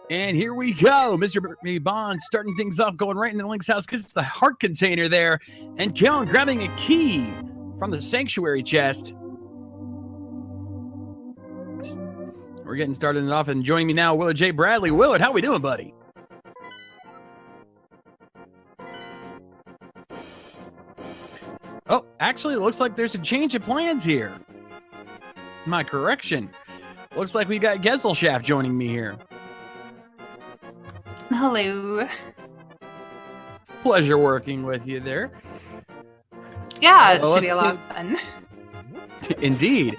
And here we go. MrBarrybondz starting things off, going right into Link's house, gets the heart container there, and Kyong grabbing a key from the sanctuary chest. We're getting started off, and joining me now, Willard J. Bradley. Willard, how we doing, buddy? Oh, actually, it looks like there's a change of plans here. My correction. Looks like we got Geselshaft joining me here. Hello. Pleasure working with you there. Yeah, it should be a lot of fun. Indeed.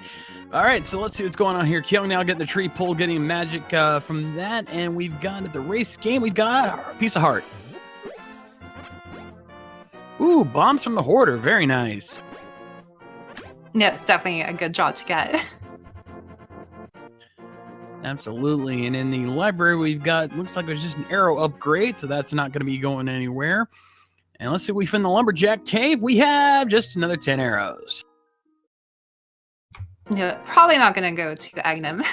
All right, so let's see what's going on here. Kyong now getting the tree pull, getting magic from that, and we've got at the race game, we've got a piece of heart. Ooh, bombs from the hoarder. Very nice. Yeah, definitely a good draw to get. Absolutely. And in the library, we've got, looks like there's just an arrow upgrade, so that's not going to be going anywhere. And let's see what we find in the lumberjack cave. We have just another 10 arrows. Yeah, probably not going to go to the Agnum.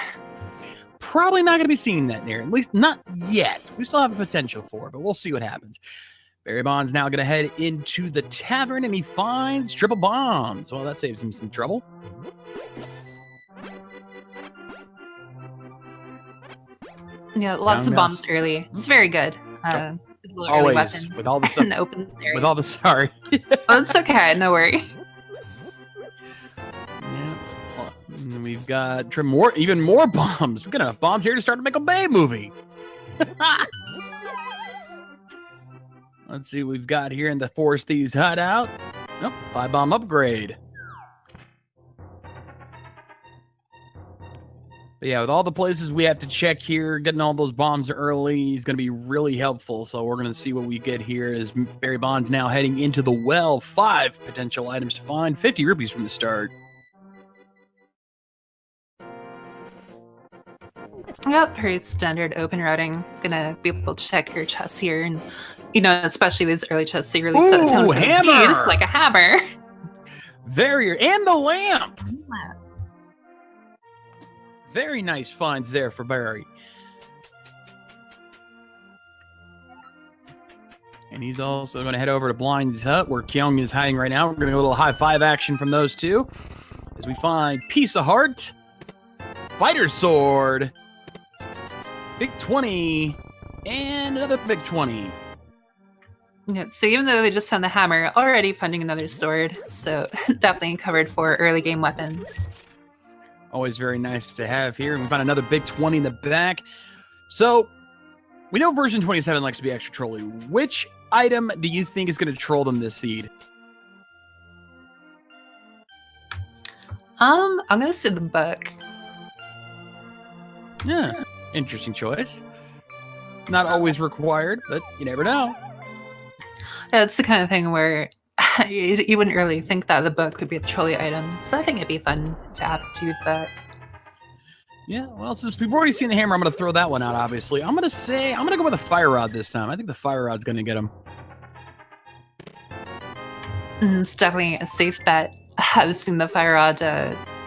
Probably not going to be seeing that there, at least not yet. We still have a potential for it, but we'll see what happens. Barrybondz now going to head into the tavern, and he finds triple bombs. Well, that saves him some trouble. Yeah, lots of bombs early. It's very good. Always weapon. with all the stuff. Open area. With all the sorry. Oh, it's okay. No worry. Yeah. Well, and we've got even more bombs. We've got enough bombs here to start to make a Bay movie. Let's see what we've got here in the Forest Thieves hideout. Nope, 5-bomb upgrade. But yeah, with all the places we have to check here, getting all those bombs early is going to be really helpful. So we're going to see what we get here as Barrybondz now heading into the well. 5 potential items to find, 50 rupees from the start. Yep, pretty standard open routing. Gonna be able to check your chests here, and especially these early chests, they really set the tone for the seed, like a hammer. And the lamp. Very nice finds there for Barry. And he's also going to head over to Blind's hut, where Kyong is hiding right now. We're going to get a little high-five action from those two as we find piece of heart, fighter sword, big 20, and another big 20. Yeah, so even though they just found the hammer, already finding another sword, so definitely covered for early game weapons. Always very nice to have here. And we found another big 20 in the back. So we know version 27 likes to be extra trolly. Which item do you think is going to troll them this seed? I'm going to say the book. Yeah, interesting choice. Not always required, but you never know. Yeah, it's the kind of thing where you wouldn't really think that the book would be a trolley item, so I think it'd be fun to have to do the book. Yeah, well, since we've already seen the hammer, I'm going to throw that one out, obviously. I'm going to go with the fire rod this time. I think the fire rod's going to get him. It's definitely a safe bet. I've seen the fire rod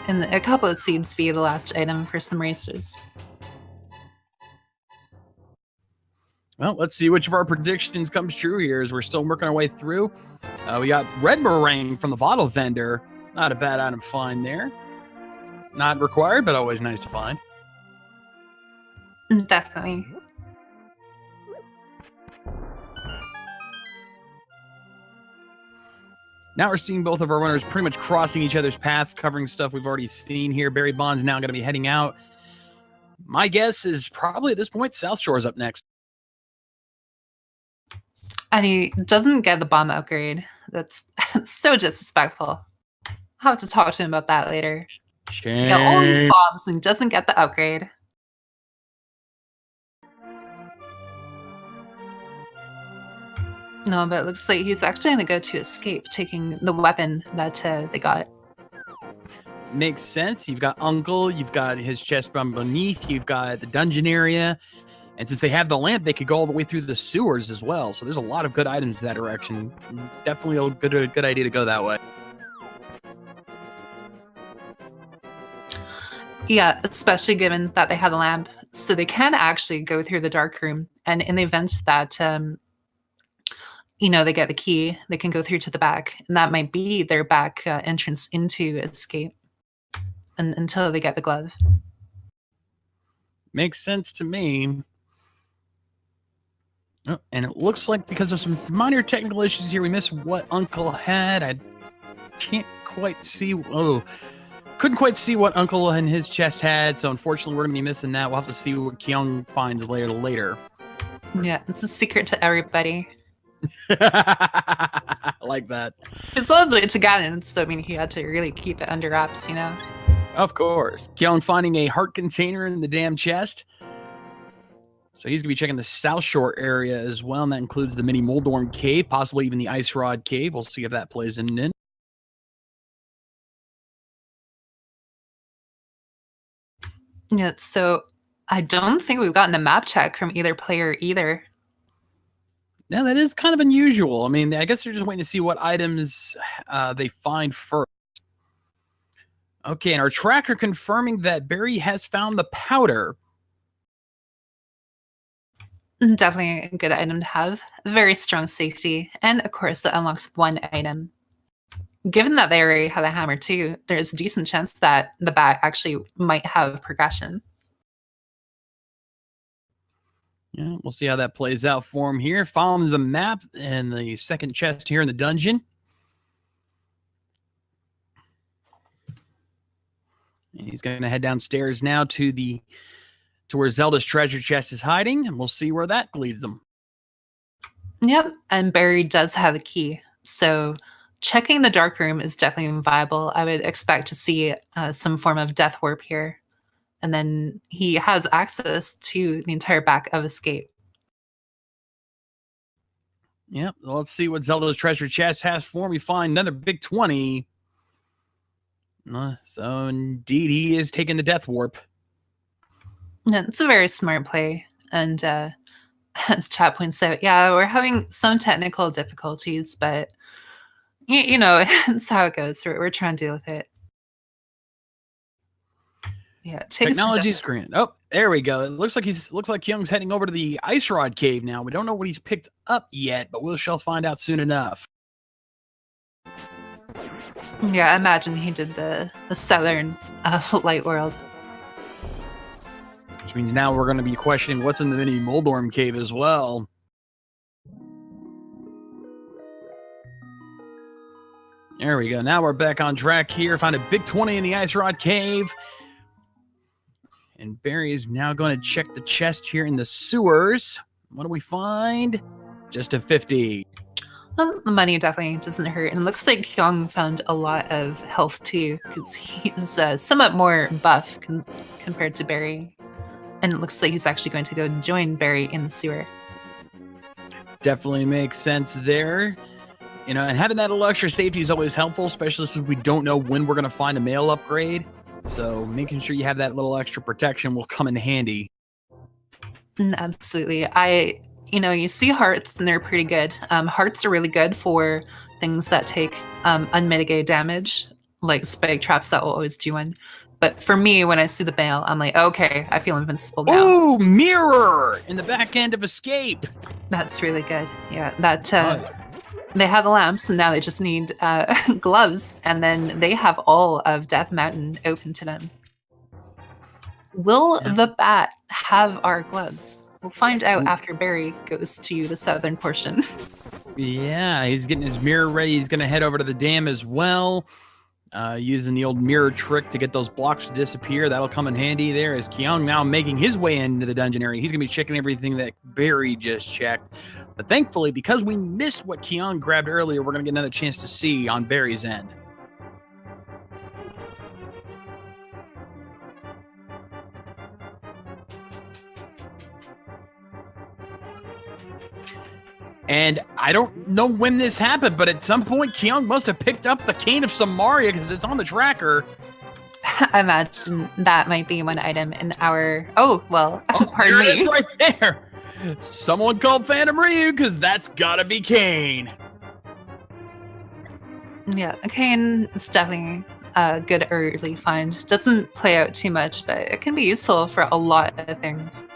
in a couple of seeds be the last item for some racers. Well, let's see which of our predictions comes true here as we're still working our way through. We got red meringue from the bottle vendor. Not a bad item to find there. Not required, but always nice to find. Definitely. Now we're seeing both of our runners pretty much crossing each other's paths, covering stuff we've already seen here. Barrybondz now going to be heading out. My guess is probably at this point, South Shore's up next. And he doesn't get the bomb upgrade. That's so disrespectful. I'll have to talk to him about that later. Shame. He got all these bombs and doesn't get the upgrade. No, but it looks like he's actually going to go to escape, taking the weapon that they got. Makes sense. You've got Uncle, you've got his chest from beneath, you've got the dungeon area. And since they have the lamp, they could go all the way through the sewers as well. So there's a lot of good items in that direction. Definitely a good idea to go that way. Yeah, especially given that they have the lamp. So they can actually go through the dark room, and in the event that they get the key, they can go through to the back, and that might be their back entrance into escape, and until they get the glove. Makes sense to me. Oh, and it looks like because of some minor technical issues here, we missed what Uncle had. I can't quite see. Oh, couldn't quite see what Uncle in his chest had. So unfortunately, we're going to be missing that. We'll have to see what Kyong finds later. Yeah, it's a secret to everybody. I like that. As well as to Ganon, so I mean, he had to really keep it under wraps, Of course. Kyong finding a heart container in the damn chest. So he's going to be checking the South Shore area as well, and that includes the mini Moldorm Cave, possibly even the Ice Rod Cave. We'll see if that plays in. Yeah, so I don't think we've gotten a map check from either player either. Now, that is kind of unusual. I mean, I guess they're just waiting to see what items they find first. Okay, and our tracker confirming that Barry has found the powder. Definitely a good item to have. Very strong safety. And of course, that unlocks one item. Given that they already have a hammer too, there's a decent chance that the bat actually might have progression. Yeah, we'll see how that plays out for him here. Following the map and the second chest here in the dungeon. And he's going to head downstairs now to where Zelda's treasure chest is hiding, and we'll see where that leads them. Yep, and Barry does have a key. So checking the dark room is definitely viable. I would expect to see some form of death warp here. And then he has access to the entire back of escape. Yep, well, let's see what Zelda's treasure chest has for him. We find another big 20. So indeed, he is taking the death warp. Yeah, it's a very smart play. And as chat points out, yeah, we're having some technical difficulties, but it's how it goes. We're trying to deal with it. Yeah, technology screen. Oh, there we go. It looks like Kyung's heading over to the Ice Rod Cave now. We don't know what he's picked up yet, but we shall find out soon enough. Yeah, I imagine he did the southern light world. Which means now we're going to be questioning what's in the mini Moldorm Cave as well. There we go. Now we're back on track here. Found a big 20 in the Ice Rod Cave. And Barry is now going to check the chest here in the sewers. What do we find? Just a 50. Well, the money definitely doesn't hurt. And it looks like Kyong found a lot of health too, because he's somewhat more buff compared to Barry. And it looks like he's actually going to go join Barry in the sewer. Definitely makes sense there. And having that little extra safety is always helpful, especially since we don't know when we're going to find a mail upgrade. So making sure you have that little extra protection will come in handy. Absolutely. You see hearts and they're pretty good. Hearts are really good for things that take unmitigated damage, like spike traps that will always do one. But for me, when I see the mail, I'm like, okay, I feel invincible now. Ooh, mirror in the back end of escape. That's really good. Yeah, they have the lamps, and now they just need gloves, and then they have all of Death Mountain open to them. Will the bat have our gloves? We'll find out after Barry goes to the southern portion. Yeah, he's getting his mirror ready. He's going to head over to the dam as well, using the old mirror trick to get those blocks to disappear. That'll come in handy there as Kyong now making his way into the dungeon area. He's going to be checking everything that Barry just checked. But thankfully, because we missed what Kyong grabbed earlier, we're going to get another chance to see on Barry's end. And I don't know when this happened, but at some point, Kyong must have picked up the Cane of Samaria because it's on the tracker. I imagine that might be one item in our... pardon me. It is right there. Someone called Phantom Ryu because that's got to be Kane. Yeah, Kane is definitely a good early find. Doesn't play out too much, but it can be useful for a lot of things.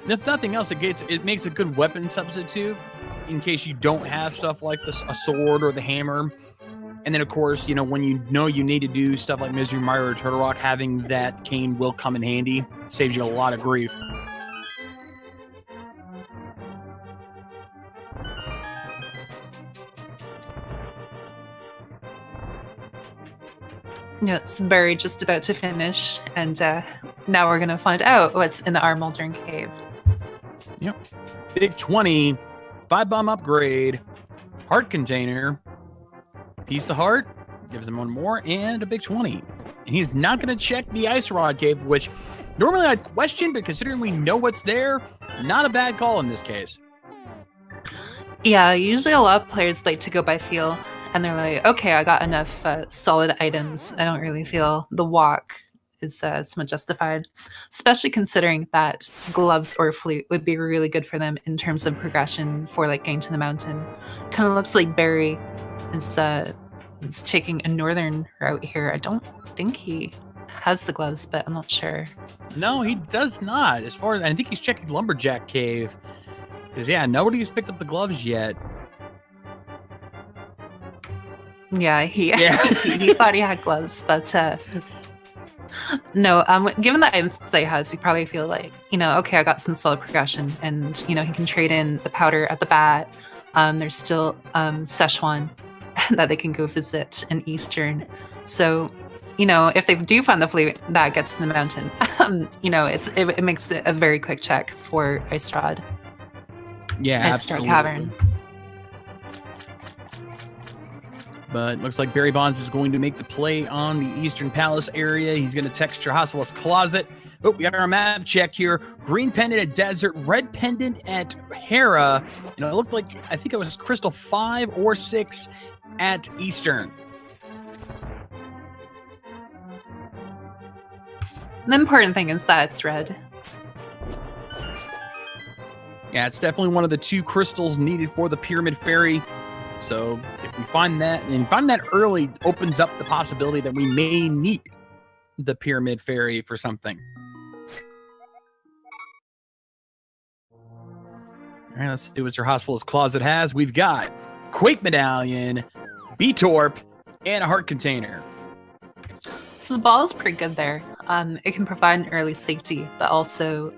If nothing else, it makes a good weapon substitute in case you don't have stuff like a sword or the hammer. And then, of course, you know, when you need to do stuff like Misery Mire or Turtle Rock, having that cane will come in handy. Saves you a lot of grief. Yeah, it's Barry just about to finish, and now we're going to find out what's in our Moldering Cave. Yep. Big 20, 5-bomb upgrade, heart container, piece of heart, gives him one more, and a big 20. And he's not going to check the Ice Rod Cave, which normally I'd question, but considering we know what's there, not a bad call in this case. Yeah, usually a lot of players like to go by feel, and they're like, okay, I got enough solid items. I don't really feel the walk is somewhat justified, especially considering that gloves or flute would be really good for them in terms of progression for like getting to the mountain. Kind of looks like Barry is taking a northern route here. I don't think he has the gloves, but I'm not sure. No, he does not. As far as I think he's checking Lumberjack Cave, because yeah, nobody's picked up the gloves yet. Yeah, he thought he had gloves, but no. Given the items that he has, he probably feel like, you know, okay, I got some solid progression, and you know, he can trade in the powder at the bat. There's still Szechuan that they can go visit in Eastern. So, you know, if they do find the flute, that gets to the mountain. You know, it makes it a very quick check for Ice Rod. Yeah, Ice Rod absolutely. Cavern. But looks like Barrybondz is going to make the play on the Eastern Palace area. He's going to texture Hassel's Closet. Oh, we got our map check here. Green pendant at Desert, red pendant at Hera. You know, it looked like, I think it was Crystal 5 or 6 at Eastern. The important thing is that it's red. Yeah, it's definitely one of the 2 crystals needed for the Pyramid Fairy. So if we find that, and find that early, opens up the possibility that we may need the Pyramid Fairy for something. All right, let's see what your Hassel's Closet has. We've got Quake Medallion, B-Torp, and a heart container. So the ball is pretty good there. It can provide an early safety, but also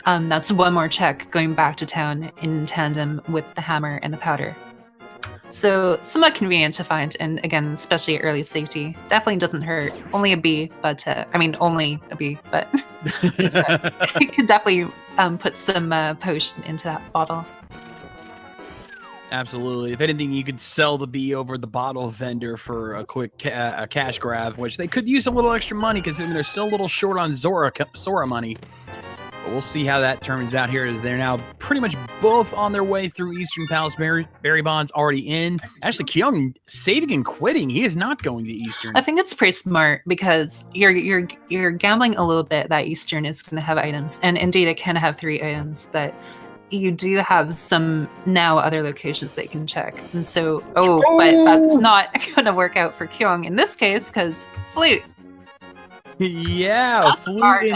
that's one more check going back to town in tandem with the hammer and the powder. So somewhat convenient to find, and again, especially early safety. Definitely doesn't hurt. Only a B, but only a B, but it could definitely put some potion into that bottle. Absolutely. If anything, you could sell the B over the bottle vendor for a quick cash grab, which they could use a little extra money considering they're still a little short on Zora money. But we'll see how that turns out here as they're now pretty much both on their way through Eastern Palace. Barrybondz already in. Actually, Kyong saving and quitting. He is not going to Eastern. I think it's pretty smart because you're gambling a little bit that Eastern is going to have items, and indeed it can have 3 items, but you do have some now other locations that you can check. And so, but that's not going to work out for Kyong in this case because flute. Yeah, that's flute.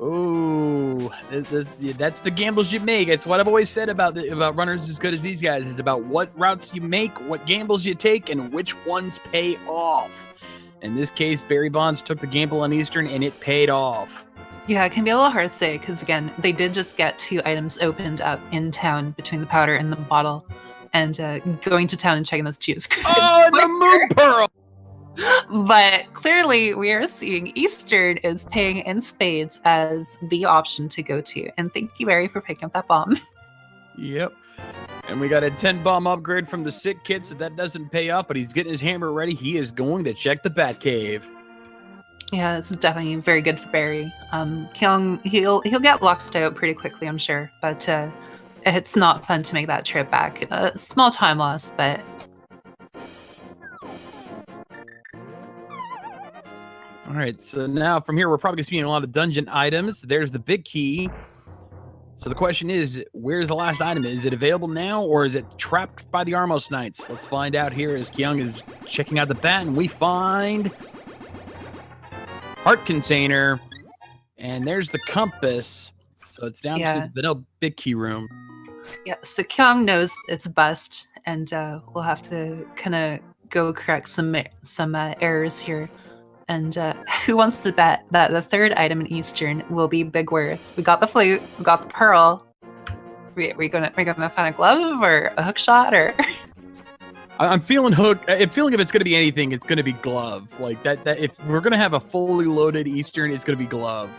Oh, that's the gambles you make. It's what I've always said about runners as good as these guys is about what routes you make, what gambles you take, and which ones pay off. In this case, Barrybondz took the gamble on Eastern, and it paid off. Yeah, it can be a little hard to say because, again, they did just get 2 items opened up in town between the powder and the bottle, and going to town and checking those 2 is good. Oh, and the Moon Pearl! But clearly we are seeing Eastern is paying in spades as the option to go to. And thank you, Barry, for picking up that bomb. Yep. And we got a 10-bomb upgrade from the Sick Kid, so that doesn't pay off, but he's getting his hammer ready. He is going to check the Bat Cave. Yeah, this is definitely very good for Barry. Kyong, he'll get locked out pretty quickly, I'm sure. But it's not fun to make that trip back. Small time loss, but... All right, so now from here, we're probably going to be seeing a lot of dungeon items. There's the big key. So the question is, where's the last item? Is it available now, or is it trapped by the Armos Knights? Let's find out here as Kyong is checking out the bat, and we find heart container, and there's the compass. So it's down to the vanilla big key room. Yeah, so Kyong knows it's bust, and we'll have to kind of go correct some errors here. And who wants to bet that the third item in Eastern will be big worth? We got the flute, we got the pearl. We gonna find a glove or a hook shot or? I'm feeling hook. I'm feeling if it's gonna be anything, it's gonna be glove. Like that. If we're gonna have a fully loaded Eastern, it's gonna be glove,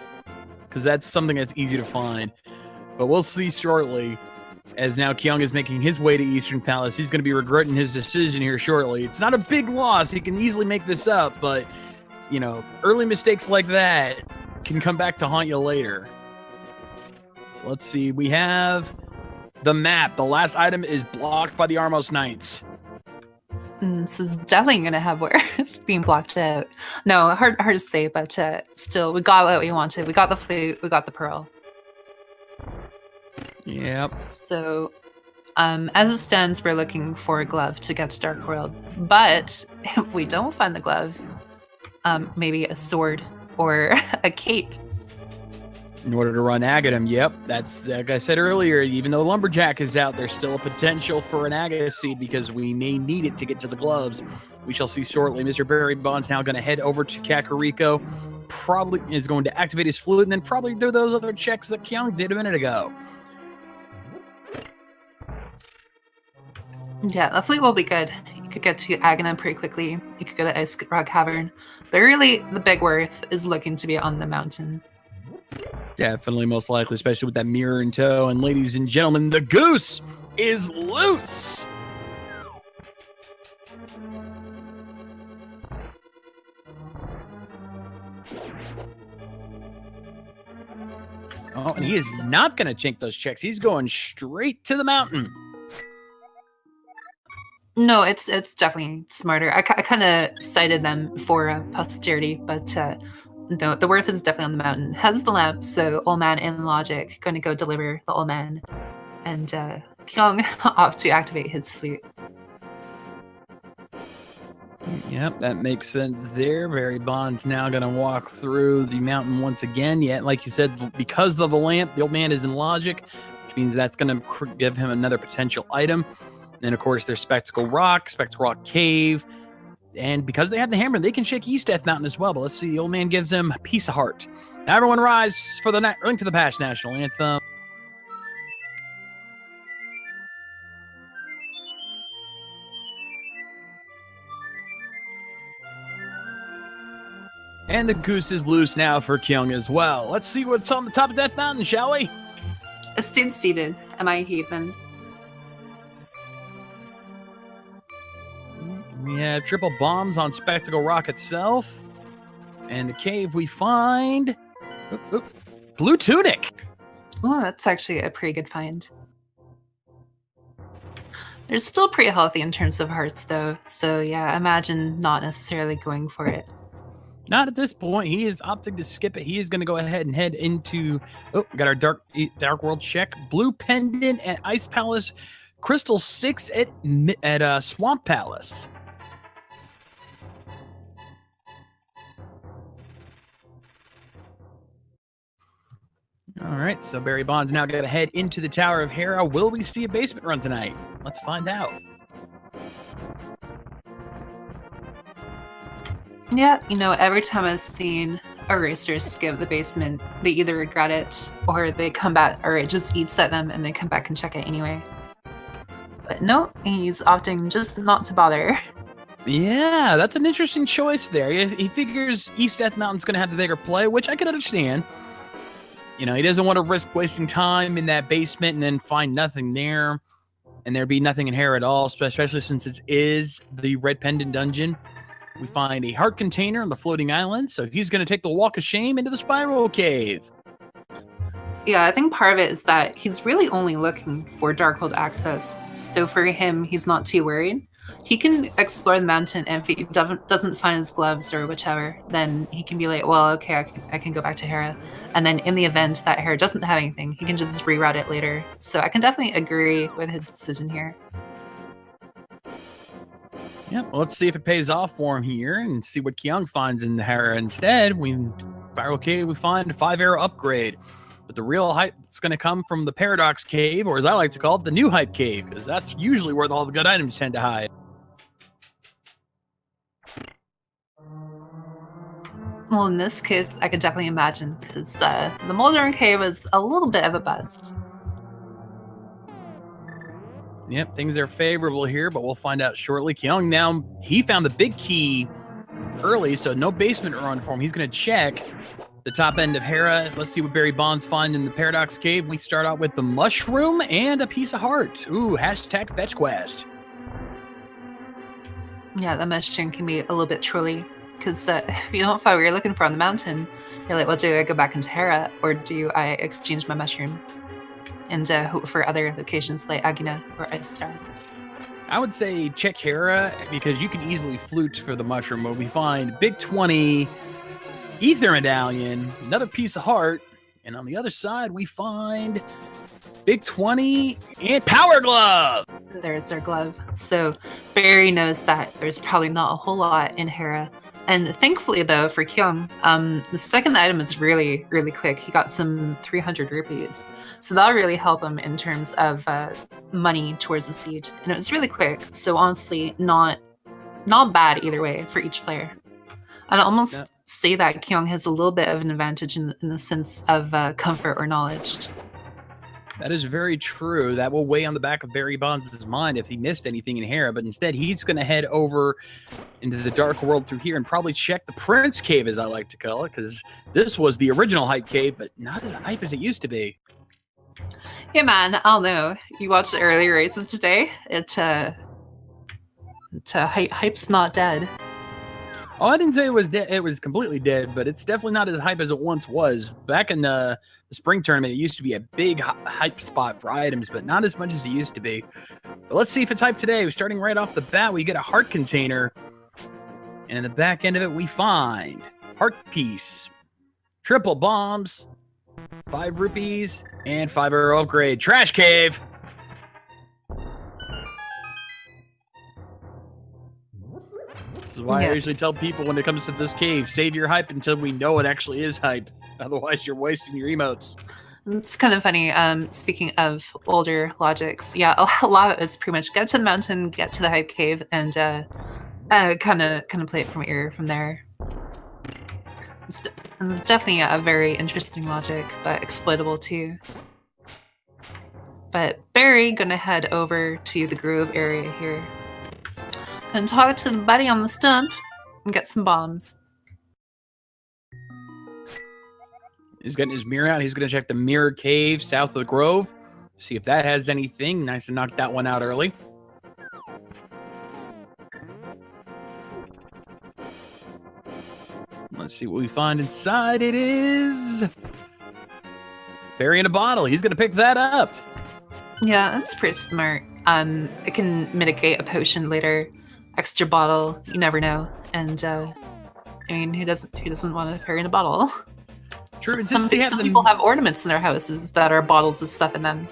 because that's something that's easy to find. But we'll see shortly. As now Kyong is making his way to Eastern Palace, he's gonna be regretting his decision here shortly. It's not a big loss. He can easily make this up, but. You know, early mistakes like that can come back to haunt you later. So let's see. We have the map. The last item is blocked by the Armos Knights. This is definitely going to have worth being blocked out. No, hard to say, but still, we got what we wanted. We got the flute. We got the pearl. Yep. So, as it stands, we're looking for a glove to get to Dark World. But if we don't find the glove, maybe a sword or a cape. In order to run Agadim, yep. That's, like I said earlier, even though Lumberjack is out, there's still a potential for an Agadim seed because we may need it to get to the gloves. We shall see shortly. MrBarrybondz now going to head over to Kakariko. Probably is going to activate his flute and then probably do those other checks that Kyong did a minute ago. Yeah, the flute will be good. You could get to Aghanim pretty quickly. You could go to Ice Rock Cavern. But really, the big worth is looking to be on the mountain. Definitely, most likely, especially with that mirror in tow. And ladies and gentlemen, the goose is loose! Oh, and he is not going to check those checks. He's going straight to the mountain. No, it's definitely smarter. I kind of cited them for posterity, but no, the worth is definitely on the mountain. Has the lamp, so Old Man in logic going to go deliver the Old Man, and Kyong off to activate his flute. Yep, that makes sense there. Barrybondz now going to walk through the mountain once again. Yet, like you said, because of the lamp, the Old Man is in logic, which means that's going to give him another potential item. And of course, there's Spectacle Rock Cave. And because they have the hammer, they can shake East Death Mountain as well. But let's see, the Old Man gives him a piece of heart. Now everyone rise for the Link to the Past National Anthem. And the goose is loose now for Kyong as well. Let's see what's on the top of Death Mountain, shall we? Esteemed seated. Am I heathen? We have triple bombs on Spectacle Rock itself. And the cave we find... Blue Tunic! Oh, that's actually a pretty good find. They're still pretty healthy in terms of hearts, though. So yeah, imagine not necessarily going for it. Not at this point. He is opting to skip it. He is going to go ahead and head into... Oh, we got our Dark World check. Blue Pendant at Ice Palace. Crystal 6 at Swamp Palace. All right, so Barrybondz now got to head into the Tower of Hera. Will we see a basement run tonight? Let's find out. Yeah, you know, every time I've seen a racer skip the basement, they either regret it or they come back, or it just eats at them and they come back and check it anyway. But no, he's opting just not to bother. Yeah, that's an interesting choice there. He figures East Death Mountain's going to have the bigger play, which I can understand. You know, he doesn't want to risk wasting time in that basement and then find nothing there. And there be nothing in here at all, especially since it is the Red Pendant Dungeon. We find a heart container on the floating island, so he's going to take the walk of shame into the Spiral Cave. Yeah, I think part of it is that he's really only looking for Darkhold access. So for him, he's not too worried. He can explore the mountain, and if he doesn't find his gloves or whichever, then he can be like, well, okay, I can go back to Hera. And then in the event that Hera doesn't have anything, he can just reroute it later. So I can definitely agree with his decision here. Yep, well, let's see if it pays off for him here and see what Kyong finds in the Hera. Instead, we find a 5-arrow upgrade. But the real hype is going to come from the Paradox Cave, or as I like to call it, the New Hype Cave, because that's usually where all the good items tend to hide. Well, in this case, I could definitely imagine, because the Moldorm Cave is a little bit of a bust. Yep, things are favorable here, but we'll find out shortly. Kyong now, he found the big key early, so no basement run for him. He's going to check the top end of Hera. Let's see what Barrybondz find in the Paradox Cave. We start out with the mushroom and a piece of heart. Ooh, hashtag fetch quest. Yeah, the mushroom can be a little bit trolly, because if you don't find what you're looking for on the mountain, you're like, well, do I go back into Hera, or do I exchange my mushroom and hope for other locations like Agina or Istar? I would say check Hera, because you can easily flute for the mushroom, where we find Big 20, Ether Medallion, another piece of heart, and on the other side, we find Big 20 and Power Glove. There's their glove. So Barry knows that there's probably not a whole lot in Hera. And thankfully, though, for Kyong, the second item is really, really quick. He got some 300 rupees. So that'll really help him in terms of money towards the siege. And it was really quick. So honestly, not bad either way for each player. I'd almost say that Kyong has a little bit of an advantage in the sense of comfort or knowledge. That is very true. That will weigh on the back of Barrybondz' mind if he missed anything in Hera, but instead he's going to head over into the Dark World through here and probably check the Prince Cave, as I like to call it, because this was the original hype cave, but not as hype as it used to be. Yeah, man, I'll know. You watched the early races today? Hype's not dead. Oh, I didn't say it was dead. It was completely dead, but it's definitely not as hype as it once was. Back in the spring tournament, it used to be a big hype spot for items, but not as much as it used to be. But let's see if it's hype today. We're starting right off the bat. We get a heart container, and in the back end of it, we find heart piece, triple bombs, 5 rupees, and 5-arrow upgrade. Trash cave. This is why I usually tell people when it comes to this cave, save your hype until we know it actually is hype. Otherwise, you're wasting your emotes. It's kind of funny. Speaking of older logics, yeah, a lot of it's pretty much get to the mountain, get to the hype cave, and kind of play it from ear from there. And it's definitely a very interesting logic, but exploitable too. But Barry gonna head over to the Grove area here and talk to the buddy on the stump and get some bombs. He's getting his mirror out. He's going to check the Mirror Cave south of the Grove. See if that has anything. Nice to knock that one out early. Let's see what we find inside. It is fairy in a bottle. He's going to pick that up. Yeah, that's pretty smart. It can mitigate a potion later. Extra bottle, you never know. And I mean, who doesn't want a fairy in a bottle? True. Some people have ornaments in their houses that are bottles with stuff in them.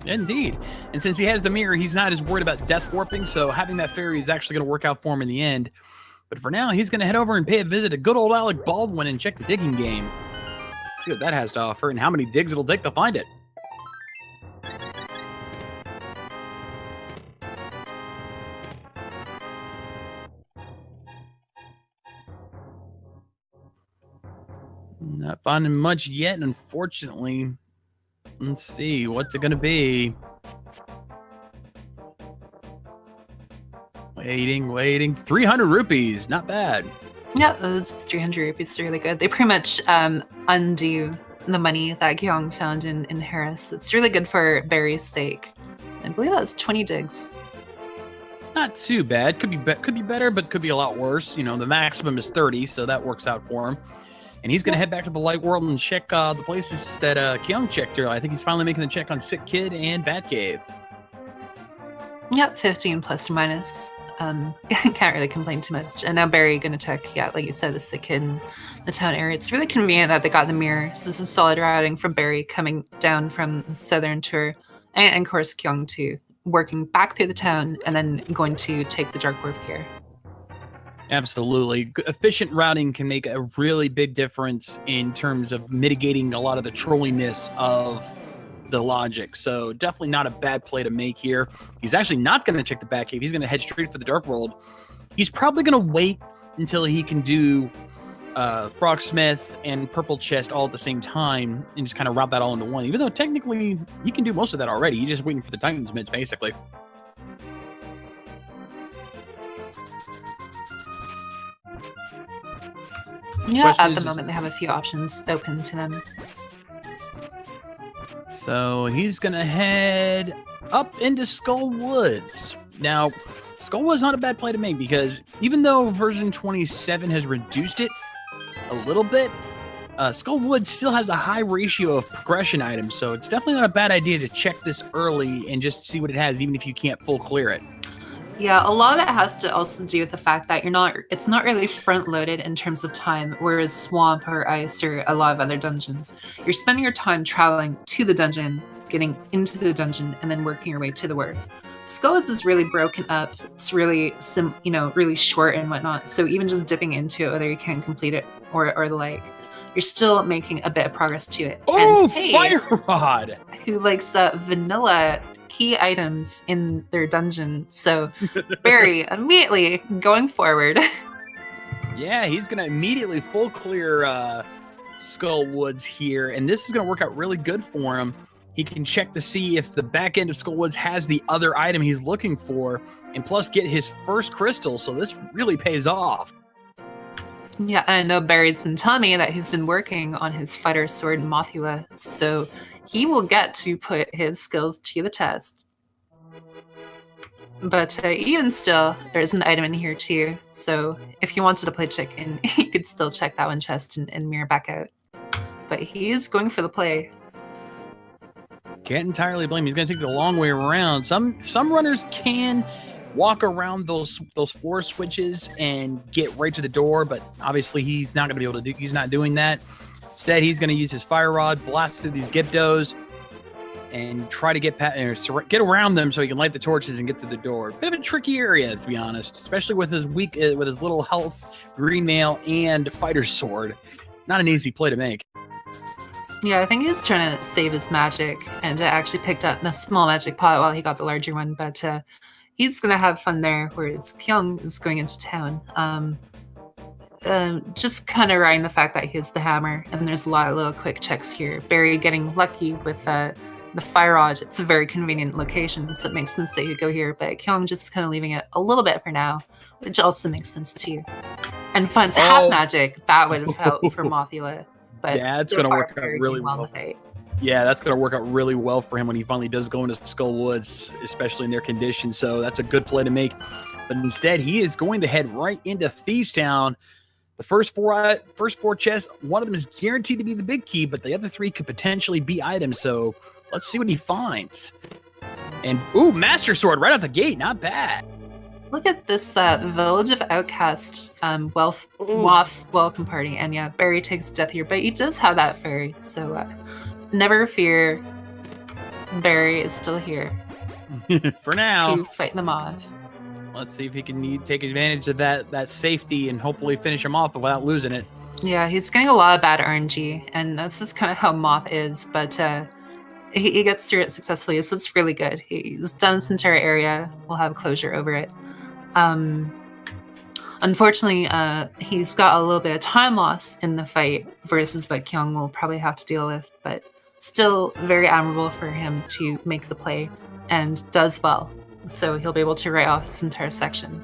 Indeed. And since he has the mirror, he's not as worried about death warping, so having that fairy is actually going to work out for him in the end. But for now, he's going to head over and pay a visit to good old Alec Baldwin and check the digging game. See what that has to offer and how many digs it'll take to find it. Not finding much yet, unfortunately. Let's see, what's it going to be? Waiting. 300 rupees, not bad. Yeah, those 300 rupees are really good. They pretty much undo the money that Kyong found in Harris. It's really good for Barry's sake. I believe that's 20 digs. Not too bad. Could be better, but could be a lot worse. You know, the maximum is 30, so that works out for him. And he's going to head back to the Light World and check the places that Kyong checked earlier. I think he's finally making the check on Sick Kid and Batcave. Yep, 15 plus or minus. Can't really complain too much. And now Barry gonna check, yeah, like you said, the sick kid in the town area. It's really convenient that they got the mirror. So this is solid routing from Barry coming down from the southern tour, and of course Kyong92 working back through the town and then going to take the dark warp here. Absolutely. Efficient routing can make a really big difference in terms of mitigating a lot of the trolliness of the logic. So definitely not a bad play to make here. He's actually not going to check the Batcave. He's going to head straight for the Dark World. He's probably going to wait until he can do Frogsmith and Purple Chest all at the same time and just kind of route that all into one. Even though technically he can do most of that already. He's just waiting for the Titans mids, basically. Yeah, at the moment they have a few options open to them. So he's going to head up into Skull Woods. Now, Skull Woods is not a bad play to make because even though version 27 has reduced it a little bit, Skull Woods still has a high ratio of progression items. So it's definitely not a bad idea to check this early and just see what it has, even if you can't full clear it. Yeah, a lot of it has to also do with the fact that it's not really front loaded in terms of time, whereas Swamp or Ice or a lot of other dungeons, you're spending your time traveling to the dungeon, getting into the dungeon, and then working your way to the Worth. Skullwoods is really broken up. It's really really short and whatnot. So even just dipping into it, whether you can complete it or the like, you're still making a bit of progress to it. Oh, and, hey, Fire Rod! Who likes vanilla key items in their dungeon? So Barry immediately going forward. Yeah, he's going to immediately full clear Skull Woods here, and this is going to work out really good for him. He can check to see if the back end of Skull Woods has the other item he's looking for, and plus get his first crystal, so this really pays off. Yeah, I know Barry's been telling me that he's been working on his fighter sword Mothula, so he will get to put his skills to the test. But even still, there's an item in here too, so if you wanted to play chicken, you could still check that one chest and mirror back out. But he's going for the play. Can't entirely blame him. He's going to take the long way around. Some runners can walk around those floor switches and get right to the door, but obviously he's not going to be able to do. He's not doing that. Instead, he's going to use his fire rod, blast through these Gyptos, and try to get around them so he can light the torches and get to the door. Bit of a tricky area, to be honest, especially with his little health, green mail, and fighter sword. Not an easy play to make. Yeah, I think he's trying to save his magic and actually picked up the small magic pot while he got the larger one, but he's going to have fun there, whereas Kyong is going into town. Just kind of riding the fact that he has the hammer, and there's a lot of little quick checks here. Barry getting lucky with the fire rod. It's a very convenient location, so it makes sense that you go here, but Kyong just kind of leaving it a little bit for now, which also makes sense too. And finds half magic. That would have helped for Mothula. But yeah, it's going to work out really well. Yeah, that's going to work out really well for him when he finally does go into Skull Woods, especially in their conditions. So that's a good play to make. But instead, he is going to head right into Thieves Town. The first four chests, one of them is guaranteed to be the big key, but the other three could potentially be items. So let's see what he finds. And ooh, Master Sword right out the gate, not bad. Look at this Village of Outcast welcome party. And yeah, Barry takes death here, but he does have that fairy. So never fear, Barry is still here. For now. To fight them off. Let's see if he can take advantage of that safety and hopefully finish him off without losing it. Yeah, he's getting a lot of bad RNG, and that's just kind of how Moth is, but he gets through it successfully, so it's really good. He's done this entire area. We'll have closure over it. Unfortunately, he's got a little bit of time loss in the fight versus what Kyong will probably have to deal with, but still very admirable for him to make the play and does well. So he'll be able to write off this entire section.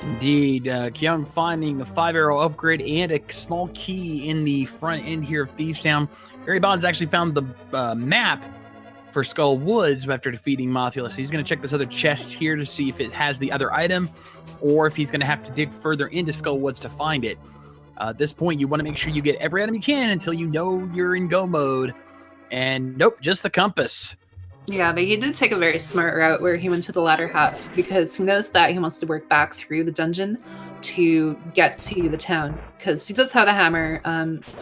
Indeed. Kyong finding a 5-arrow upgrade and a small key in the front end here of Thieves Town. MrBarrybondz actually found the map for Skull Woods after defeating Mothula. So he's going to check this other chest here to see if it has the other item or if he's going to have to dig further into Skull Woods to find it. At this point, you want to make sure you get every item you can until you know you're in go mode. And nope, just the compass. Yeah, but he did take a very smart route where he went to the latter half because he knows that he wants to work back through the dungeon to get to the town because he does have the hammer,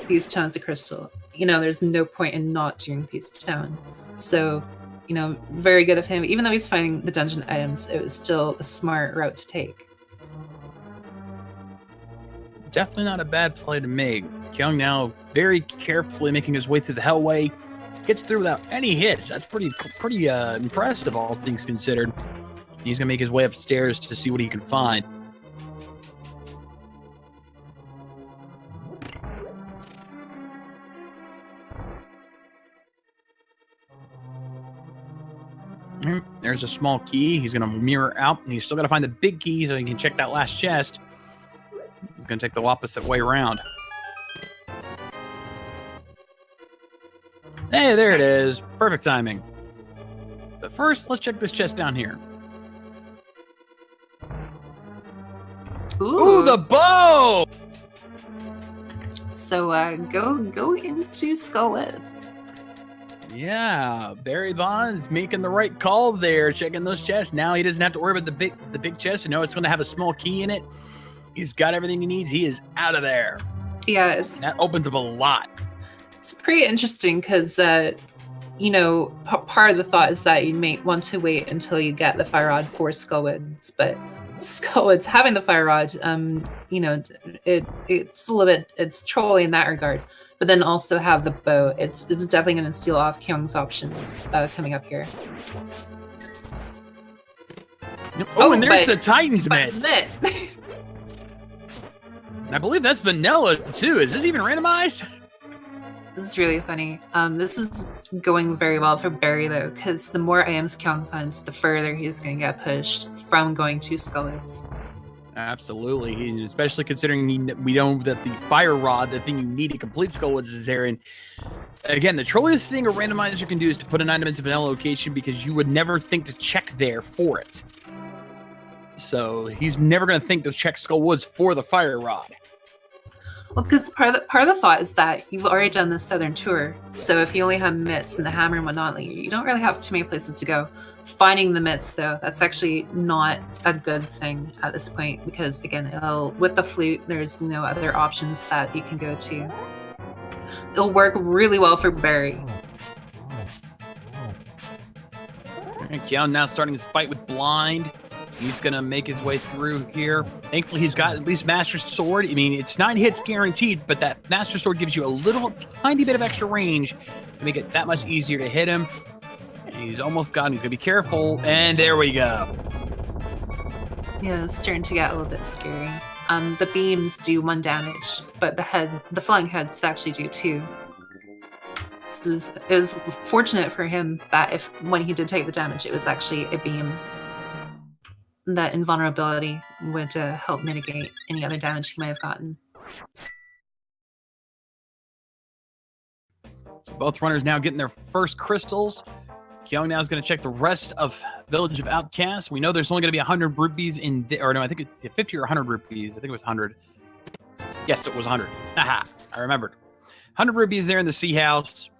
these towns of crystal. You know, there's no point in not doing these town. So, you know, very good of him. Even though he's finding the dungeon items, it was still the smart route to take. Definitely not a bad play to make. Kyong now very carefully making his way through the Hellway. Gets through without any hits. That's pretty impressive, all things considered. He's going to make his way upstairs to see what he can find. There's a small key. He's going to mirror out, and he's still got to find the big key so he can check that last chest. He's going to take the opposite way around. Hey, there it is. Perfect timing. But first, let's check this chest down here. Ooh, the bow! So go into Skullwoods. Yeah, MrBarrybondz making the right call there, checking those chests. Now he doesn't have to worry about the big chest and know it's going to have a small key in it. He's got everything he needs. He is out of there. Yeah, that opens up a lot. It's pretty interesting because you know, part of the thought is that you may want to wait until you get the fire rod for Skullwoods, but Skullwoods having the fire rod, you know, it's a little bit, it's trolly in that regard. But then also have the bow. It's definitely going to steal off Kyong's options coming up here. Oh, and there's the Titan's mitts. I believe that's vanilla too. Is this even randomized? This is really funny. This is going very well for Barry though, because the more items Kyong finds, the further he's going to get pushed from going to Skullwoods. Absolutely, especially considering we know that the fire rod, the thing you need to complete Skullwoods, is there. And again, the trolliest thing a randomizer can do is to put an item into vanilla location because you would never think to check there for it. So he's never going to think to check Skullwoods for the fire rod. Well, because part of the thought is that you've already done the southern tour, so if you only have mitts and the hammer and whatnot, you don't really have too many places to go. Finding the mitts, though, that's actually not a good thing at this point because, again, with the flute, there's no other options that you can go to. It'll work really well for Barry. Kyong now starting his fight with Blind. He's going to make his way through here. Thankfully, he's got at least Master Sword. I mean, it's 9 hits guaranteed, but that Master Sword gives you a little tiny bit of extra range to make it that much easier to hit him. And he's almost got him. He's going to be careful. And there we go. Yeah, it's starting to get a little bit scary. The beams do 1 damage, but the flying heads actually do 2. It was fortunate for him that when he did take the damage, it was actually a beam. That invulnerability would help mitigate any other damage he might have gotten. So both runners now getting their first crystals. Kyong now is going to check the rest of Village of Outcasts. We know there's only going to be 100 rupees or no, I think it's 50 or 100 rupees. I think it was 100. Yes, it was 100. Haha, I remembered. 100 rupees there in the Sea House.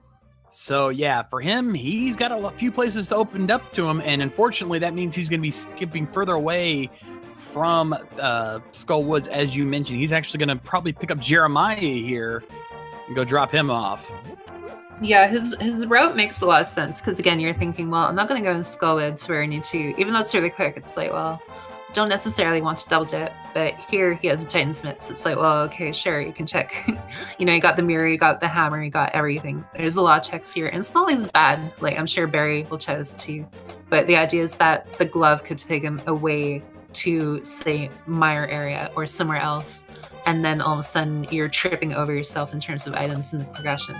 So yeah, for him, he's got a few places opened up to him, and unfortunately, that means he's going to be skipping further away from Skullwoods, as you mentioned. He's actually going to probably pick up Jeremiah here and go drop him off. Yeah, his route makes a lot of sense because again, you're thinking, well, I'm not going to go in Skullwoods where I need to, even though it's really quick. It's like, well, don't necessarily want to double dip, but here he has the Titan's mitts. It's like, well, okay, sure, you can check. You know, you got the mirror, you got the hammer, you got everything. There's a lot of checks here, and it's not like it's bad. Like, I'm sure Barry will try this too. But the idea is that the glove could take him away to, say, Mire area or somewhere else, and then all of a sudden you're tripping over yourself in terms of items in the progression.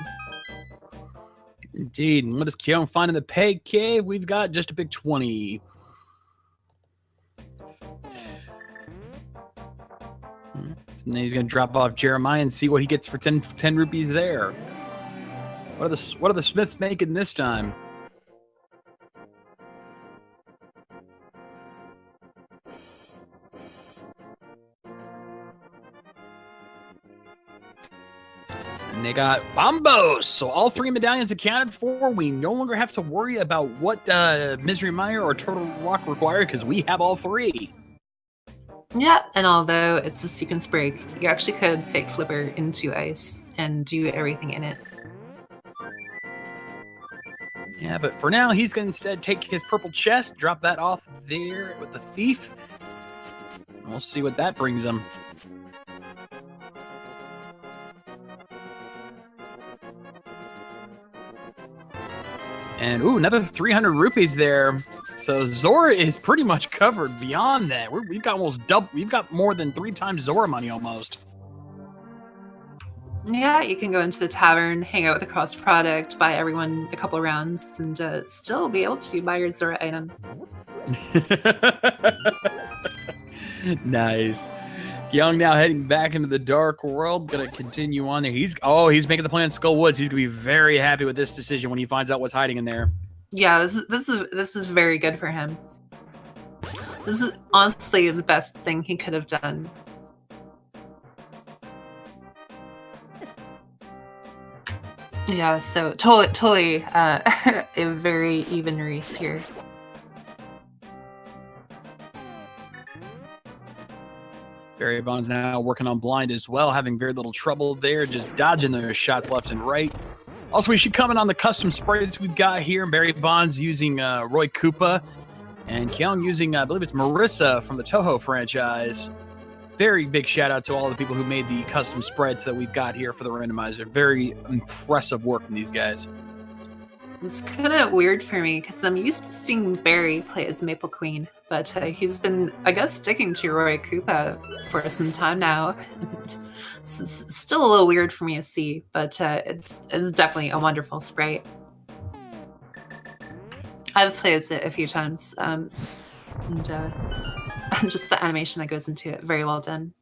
Indeed. And what does Kyong find in the peg cave? We've got just a big 20. And then he's going to drop off Jeremiah and see what he gets for 10 rupees there. What are the Smiths making this time? And they got Bombos. So all 3 medallions accounted for. We no longer have to worry about what Misery Mire or Turtle Rock require because we have all 3. Yeah, and although it's a sequence break, you actually could fake Flipper into ice and do everything in it. Yeah, but for now, he's going to instead take his purple chest, drop that off there with the thief. And we'll see what that brings him. And ooh, another 300 rupees there. So Zora is pretty much covered beyond that. We've got almost double. We've got more than 3 times Zora money almost. Yeah, you can go into the tavern, hang out with the cross product, buy everyone a couple rounds, and still be able to buy your Zora item. Nice. Kyong now heading back into the dark world. Gonna continue on there. He's making the play on Skull Woods. He's gonna be very happy with this decision when he finds out what's hiding in there. Yeah, this is very good for him. This is honestly the best thing he could have done. Yeah, so totally a very even race here. MrBarrybondz now working on blind as well, having very little trouble there, just dodging those shots left and right. Also, we should comment on the custom sprites we've got here. MrBarrybondz using Roy Koopa, and Kyong using, I believe it's Marissa from the Toho franchise. Very big shout out to all the people who made the custom sprites that we've got here for the randomizer. Very impressive work from these guys. It's kind of weird for me because I'm used to seeing Barry play as Maple Queen, but he's been, I guess, sticking to Roy Koopa for some time now. It's still a little weird for me to see, but it's definitely a wonderful sprite. I've played as it a few times, and just the animation that goes into it, very well done.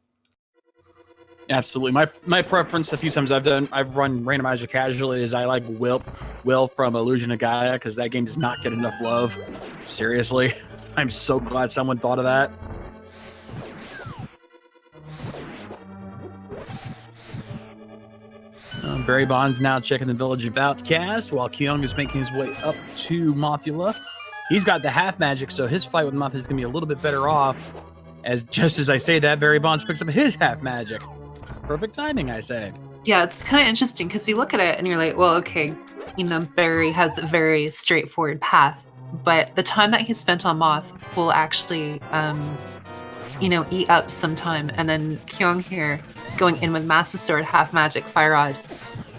Absolutely. My preference, a few times I've run Randomizer casually, is I like Will from Illusion of Gaia, because that game does not get enough love. Seriously. I'm so glad someone thought of that. MrBarrybondz now checking the village of Outcast, while Kyong is making his way up to Mothula. He's got the half magic, so his fight with Mothula is going to be a little bit better off. As just as I say that, MrBarrybondz picks up his half magic. Perfect timing, I say. Yeah, it's kind of interesting because you look at it and you're like, well, okay, you know, Barry has a very straightforward path, but the time that he spent on Moth will actually, you know, eat up some time. And then Kyong here going in with Master Sword, half magic, Fire Rod,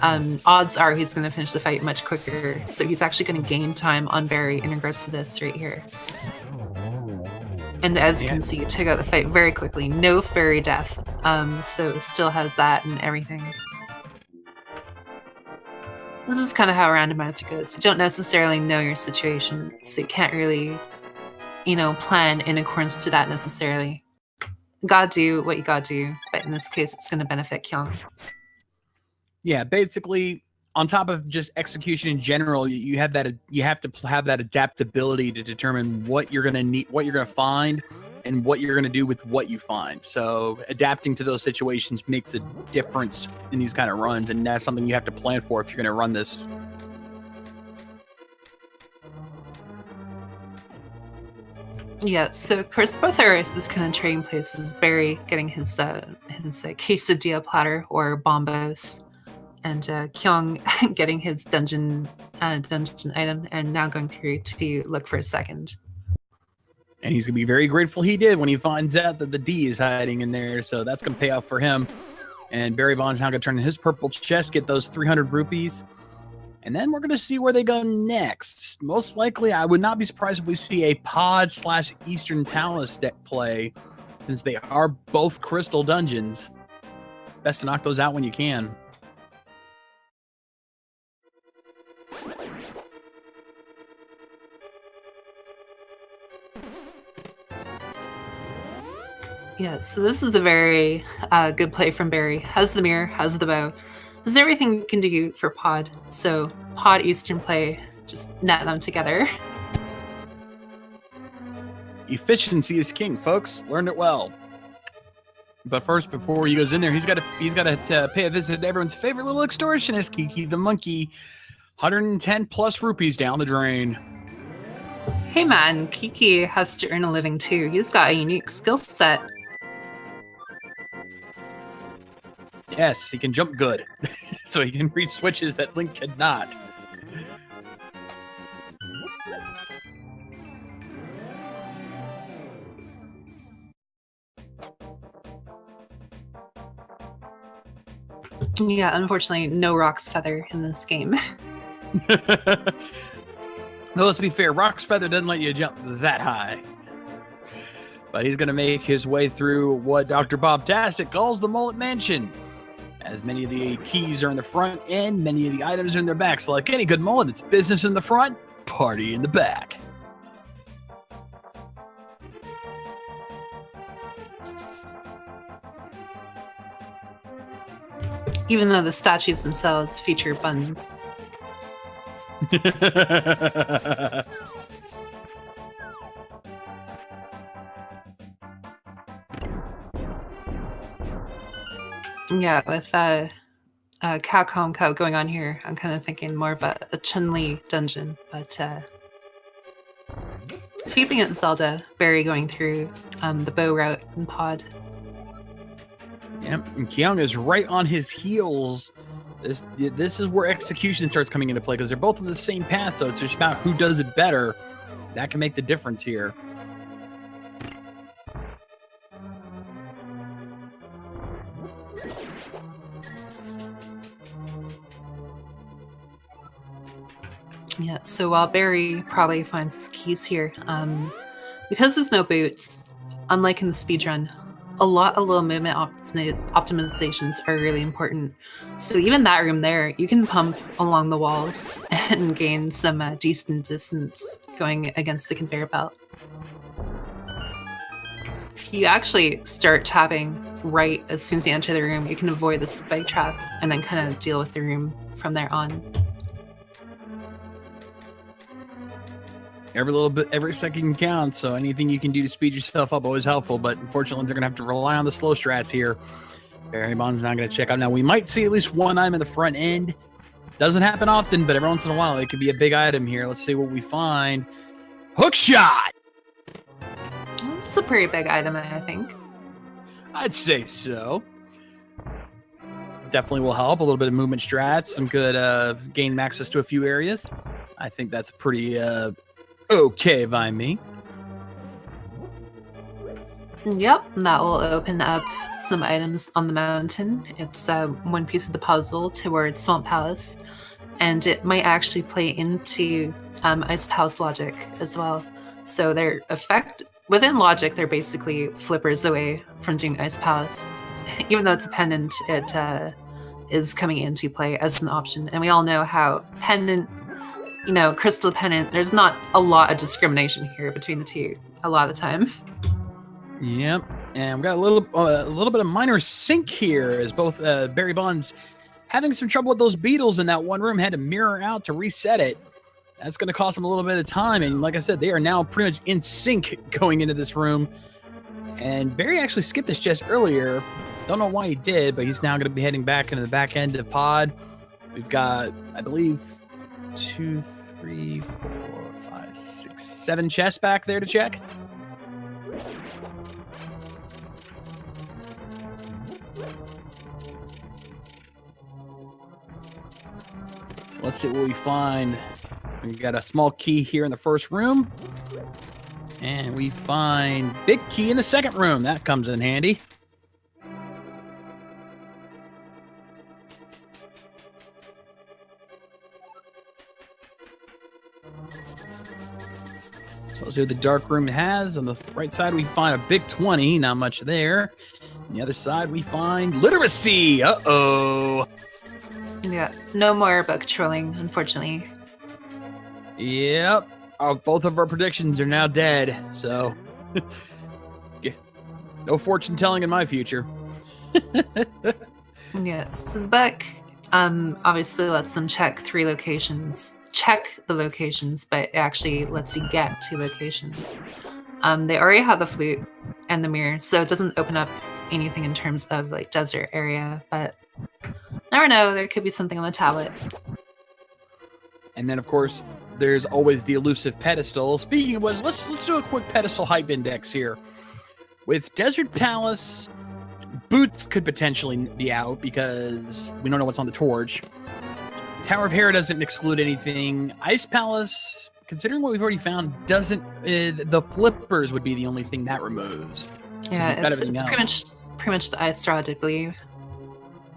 odds are he's going to finish the fight much quicker. So he's actually going to gain time on Barry in regards to this right here. And as you can see, took out the fight very quickly. No fairy death. So it still has that and everything. This is kind of how a randomizer goes. You don't necessarily know your situation, so you can't really, you know, plan in accordance to that necessarily. You gotta do what you gotta do, but in this case, it's gonna benefit Kyong. Yeah, basically, on top of just execution in general, you have that. You have to have that adaptability to determine what you're gonna need, what you're gonna find, and what you're gonna do with what you find. So adapting to those situations makes a difference in these kind of runs, and that's something you have to plan for if you're gonna run this. Yeah, so of course both our races kind of trading places. Barry getting his quesadilla platter or bombos, and Kyong getting his dungeon item, and now going through to look for a second. And he's gonna be very grateful he did when he finds out that the D is hiding in there. So that's gonna pay off for him. And MrBarrybondz now gonna turn in his purple chest, get those 300 rupees. And then we're going to see where they go next. Most likely, I would not be surprised if we see a Pod/Eastern Palace deck play, since they are both crystal dungeons. Best to knock those out when you can. Yeah, so this is a very good play from Barry. Has the mirror, has the bow. There's everything you can do for Pod. So Pod Eastern play, just net them together. Efficiency is king, folks. Learned it well. But first, before he goes in there, he's got to pay a visit to everyone's favorite little extortionist, Kiki the monkey. 110 plus rupees down the drain. Hey man, Kiki has to earn a living too. He's got a unique skill set. Yes, he can jump good. So he can reach switches that Link cannot. Yeah, unfortunately, no Rock's Feather in this game. Well, let's be fair, Rock's Feather doesn't let you jump that high. But he's going to make his way through what Dr. Bob-tastic calls the Mullet Mansion. As many of the keys are in the front end, many of the items are in their back. So like any good mullet, it's business in the front, party in the back. Even though the statues themselves feature buns. Yeah, with Capcom going on here, I'm kind of thinking more of a Chun-Li dungeon, but keeping it Zelda, Barry going through the bow route and pod. Yep, and Kyong is right on his heels. This is where execution starts coming into play because they're both on the same path, so it's just about who does it better. That can make the difference here. Yeah, so while Barry probably finds his keys here, because there's no boots, unlike in the speedrun, a lot of little movement optimizations are really important. So even that room there, you can pump along the walls and gain some decent distance going against the conveyor belt. If you actually start tapping right as soon as you enter the room, you can avoid the spike trap and then kind of deal with the room from there on. Every little bit, every second counts, so anything you can do to speed yourself up always helpful, but unfortunately they're going to have to rely on the slow strats here. BarrybondZ not going to check out. Now, we might see at least one item in the front end. Doesn't happen often, but every once in a while it could be a big item here. Let's see what we find. Hook shot! It's a pretty big item, I think. I'd say so. Definitely will help. A little bit of movement strats, some good gain access to a few areas. I think that's pretty okay by me. Yep, that will open up some items on the mountain. It's one piece of the puzzle towards Swamp Palace, and it might actually play into Ice Palace logic as well. So their effect within logic, they're basically flippers away from doing Ice Palace. Even though it's a pendant, it is coming into play as an option, and we all know how pendant, you know, crystal pendant, there's not a lot of discrimination here between the two a lot of the time. Yep, and we've got a little bit of minor sync here as both BarrybondZ having some trouble with those beetles in that one room, had to mirror out to reset it. That's going to cost them a little bit of time, and like I said, they are now pretty much in sync going into this room. And Barry actually skipped this chest earlier. Don't know why he did, but he's now going to be heading back into the back end of pod. We've got, I believe, 2, 3, 4, 5, 6, 7 chests back there to check. So let's see what we find. We got a small key here in the first room, and we find big key in the second room. That comes in handy. So let's see what the dark room has. On the right side, we find a big 20. Not much there. On the other side, we find literacy. Uh-oh. Yeah, no more book trolling, unfortunately. Yep. Both of our predictions are now dead. So, no fortune telling in my future. Yeah, so the book obviously lets them check 3 locations. Check the locations, but it actually lets you get 2 locations. They already have the flute, and the mirror, so it doesn't open up anything in terms of like desert area, but never know, there could be something on the tablet. And then, of course, there's always the elusive pedestal. Speaking of which, let's do a quick pedestal hype index here. With Desert Palace, Boots could potentially be out because we don't know what's on the torch. Tower of Hera doesn't exclude anything. Ice Palace, considering what we've already found, doesn't. The flippers would be the only thing that removes. Yeah, it's pretty much the ice rod, I believe.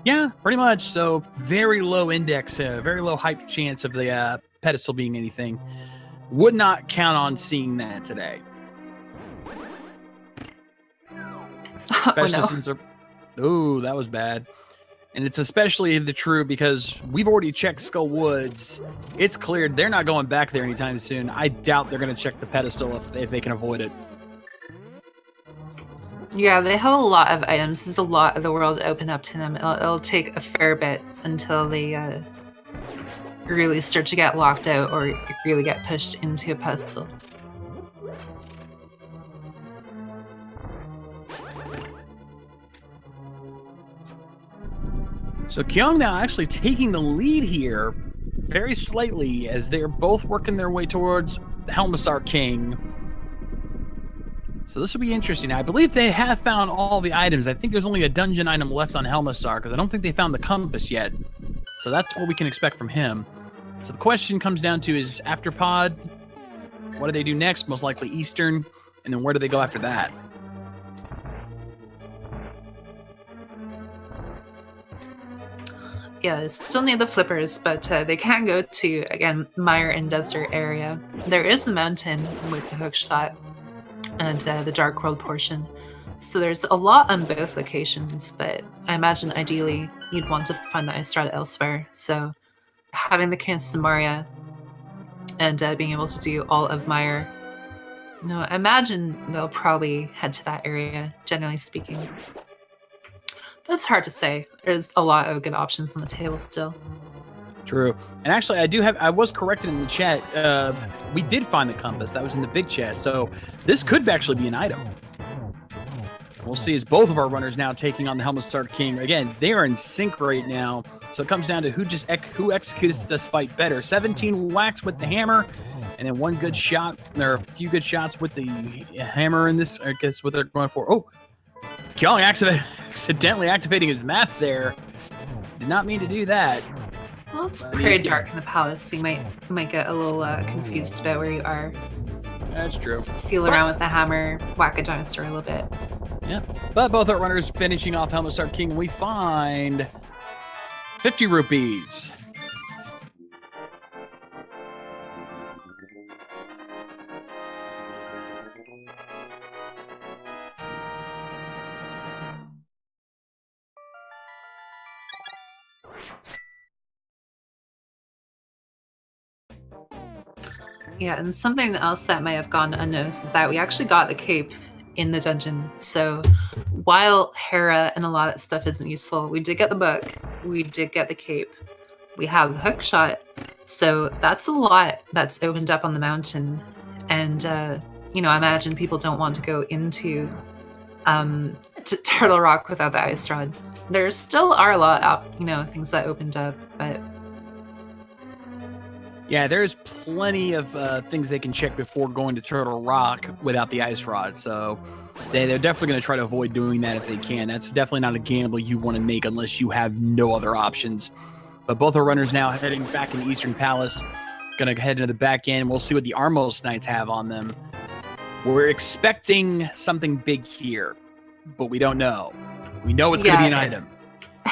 Yeah, pretty much. So very low index, very low hype chance of the pedestal being anything. Would not count on seeing that today. Especially since that was bad. And it's especially true because we've already checked Skull Woods. It's cleared. They're not going back there anytime soon. I doubt they're going to check the pedestal if they can avoid it. Yeah, they have a lot of items. There's a lot of the world open up to them. It'll take a fair bit until they really start to get locked out or really get pushed into a pedestal. So Kyong now actually taking the lead here very slightly as they're both working their way towards Helmassar King. So this will be interesting. I believe they have found all the items. I think there's only a dungeon item left on Helmassar because I don't think they found the compass yet. So that's what we can expect from him. So the question comes down to is after Pod, what do they do next? Most likely Eastern. And then where do they go after that? Yeah, they still need the flippers, but they can go to, again, Mire and Desert area. There is the mountain with the hook shot and the Dark World portion. So there's a lot on both locations, but I imagine ideally you'd want to find the ice rod elsewhere. So having the Cancer Maria and being able to do all of Mire, I imagine they'll probably head to that area, generally speaking. But it's hard to say. There's a lot of good options on the table still. True. And actually, I was corrected in the chat. We did find the compass. That was in the big chest. So this could actually be an item. We'll see as both of our runners now taking on the Helmassar King. Again, they are in sync right now. So it comes down to who executes this fight better. 17 whacks with the hammer, and then one good shot. There are a few good shots with the hammer in this. I guess what they're going for. Oh, Kyong accidentally activating his map there. Did not mean to do that. Well, it's pretty dark in the palace, so you might get a little confused about where you are. That's true. Feel around with the hammer, whack a dinosaur a little bit. Yeah, but both our runners finishing off Helmassar King. We find 50 rupees. Yeah, and something else that may have gone unnoticed is that we actually got the cape in the dungeon. So while Hera and a lot of that stuff isn't useful, we did get the book, we did get the cape, we have the hook shot. So that's a lot that's opened up on the mountain. And, I imagine people don't want to go into to Turtle Rock without the ice rod. There still are a lot of, things that opened up, but... Yeah, there's plenty of things they can check before going to Turtle Rock without the ice rod. So they're definitely going to try to avoid doing that if they can. That's definitely not a gamble you want to make unless you have no other options. But both our runners now heading back in Eastern Palace. Going to head into the back end. We'll see what the Armos Knights have on them. We're expecting something big here, but we don't know. We know it's going to be an item.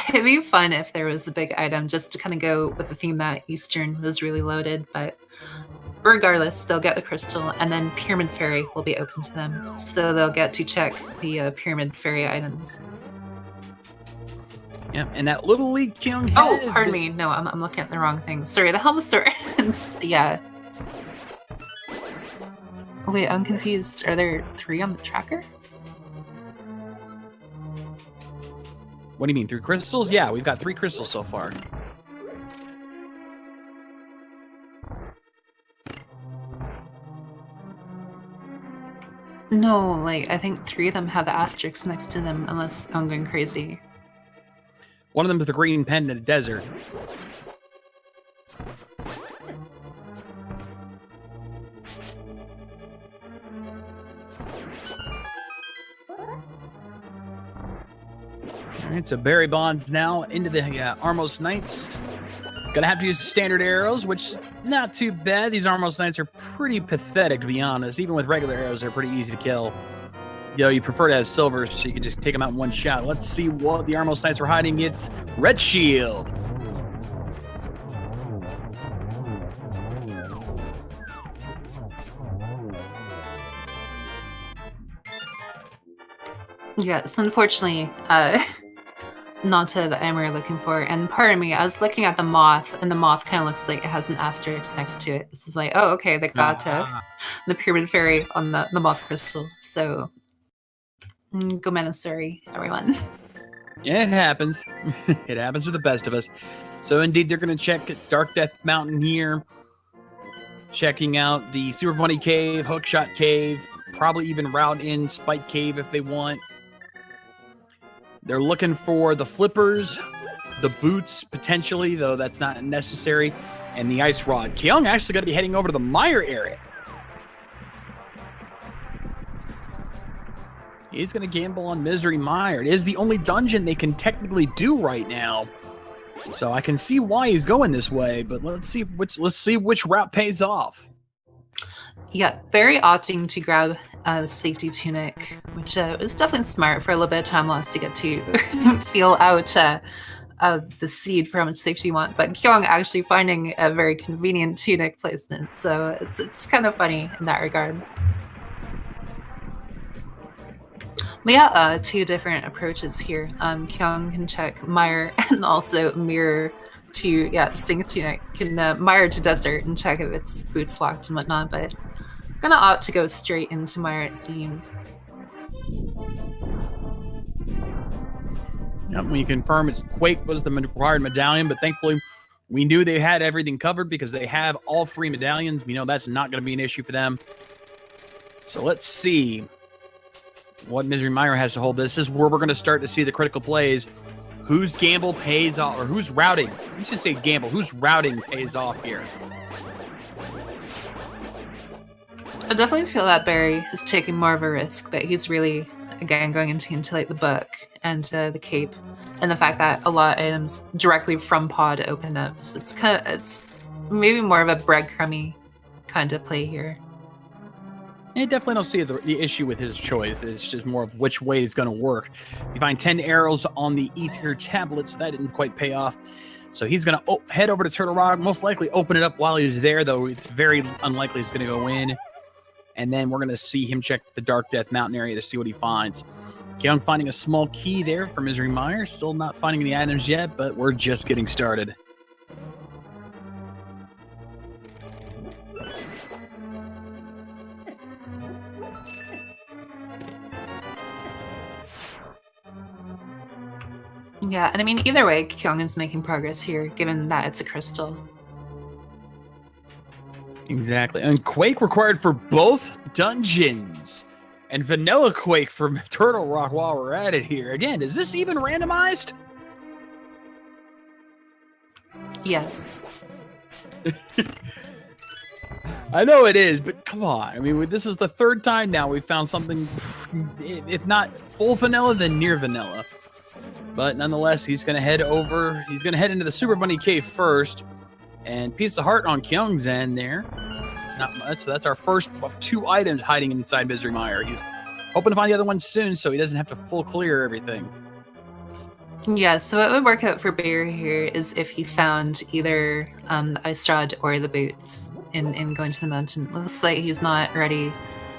It'd be fun if there was a big item just to kind of go with the theme that Eastern was really loaded, but regardless, they'll get the crystal, and then Pyramid Fairy will be open to them, so they'll get to check the Pyramid Fairy items. Yeah, and that little league Kyong. Oh, pardon me. No, I'm looking at the wrong thing. Sorry, the Helmassar. Yeah. Oh, wait, I'm confused. Are there 3 on the tracker? What do you mean, 3 crystals? Yeah, we've got 3 crystals so far. No, like, I think 3 of them have the asterisks next to them, unless I'm going crazy. One of them is the green pen in a desert. All right, so BarrybondZ now into the Armos Knights. Gonna have to use standard arrows, which not too bad. These Armos Knights are pretty pathetic, to be honest. Even with regular arrows, they're pretty easy to kill. You know, you prefer to have silver, so you can just take them out in one shot. Let's see what the Armos Knights are hiding. It's Red Shield. Yes, unfortunately, not the item we were looking for. And pardon me, I was looking at the moth, and the moth kind of looks like it has an asterisk next to it. This is like, oh, okay, they got the Pyramid Fairy on the moth crystal. So, sorry, everyone. Yeah, it happens. It happens to the best of us. So indeed, they're going to check Dark Death Mountain here. Checking out the Super Bunny Cave, Hookshot Cave, probably even route in Spike Cave if they want. They're looking for the flippers, the boots, potentially, though that's not necessary, and the ice rod. Kyong actually going to be heading over to the Mire area. He's going to gamble on Misery Mire. It is the only dungeon they can technically do right now. So I can see why he's going this way, but let's see which route pays off. Yeah, Barry opting to grab the safety tunic, which was definitely smart for a little bit of time loss to get to feel out the seed for how much safety you want. But Kyong actually finding a very convenient tunic placement, so it's kind of funny in that regard. But yeah, 2 different approaches here. Kyong can check Mire and also mirror to Sing Tunic. Can Mire to Desert and check if it's boots locked and whatnot, but gonna opt to go straight into Mire, it seems. Yep, we confirm it's Quake was the required medallion, but thankfully we knew they had everything covered because they have all 3 medallions. We know that's not going to be an issue for them. So let's see what Misery Mire has to hold. This is where we're going to start to see the critical plays. Whose gamble pays off, or whose routing? You should say gamble. Whose routing pays off here? I definitely feel that Barry is taking more of a risk, but he's really, again, going into like the book and the cape, and the fact that a lot of items directly from pod open up. So it's maybe more of a breadcrumby kind of play here. I definitely don't see the issue with his choice. It's just more of which way is going to work. You find 10 arrows on the ether tablet, so that didn't quite pay off. So he's going to head over to Turtle Rock, most likely open it up while he's there, though it's very unlikely he's going to go in. And then we're going to see him check the Dark Death Mountain area to see what he finds. Kyong finding a small key there for Misery Mire. Still not finding the items yet, but we're just getting started. Yeah, and I mean, either way, Kyong is making progress here, given that it's a crystal. Exactly. And Quake required for both dungeons. And Vanilla Quake for Turtle Rock while we're at it here. Again, is this even randomized? Yes. I know it is, but come on. I mean, this is the 3rd time now we've found something, if not full vanilla, then near vanilla. But nonetheless, he's going to head over. He's going to head into the Super Bunny Cave first. And Piece of Heart on Kyong's end there. Not much. So that's our first of 2 items hiding inside Misery Mire. He's hoping to find the other one soon so he doesn't have to full clear everything. Yeah, so what would work out for Barry here is if he found either the ice rod or the boots in going to the mountain. It looks like he's not ready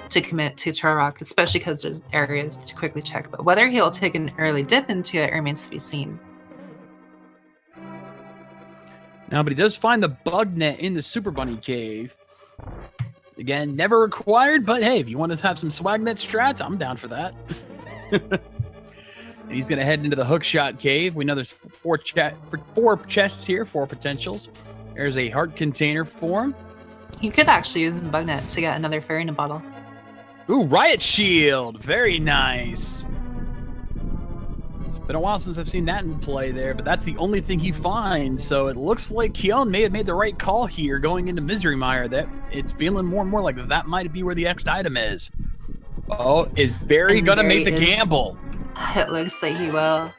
to commit to Turtle Rock, especially because there's areas to quickly check. But whether he'll take an early dip into it remains to be seen. Now, but he does find the bug net in the Super Bunny Cave. Again, never required, but hey, if you want to have some swag net strats, I'm down for that. And he's going to head into the Hookshot Cave. We know there's 4 chests here, 4 potentials. There's a heart container for him. He could actually use his bug net to get another fairy in a bottle. Ooh, Riot Shield. Very nice. It's been a while since I've seen that in play there, but that's the only thing he finds. So it looks like Kyong may have made the right call here going into Misery Mire. That it's feeling more and more like that might be where the next item is. Oh, is Barry gonna make the gamble? It looks like he will.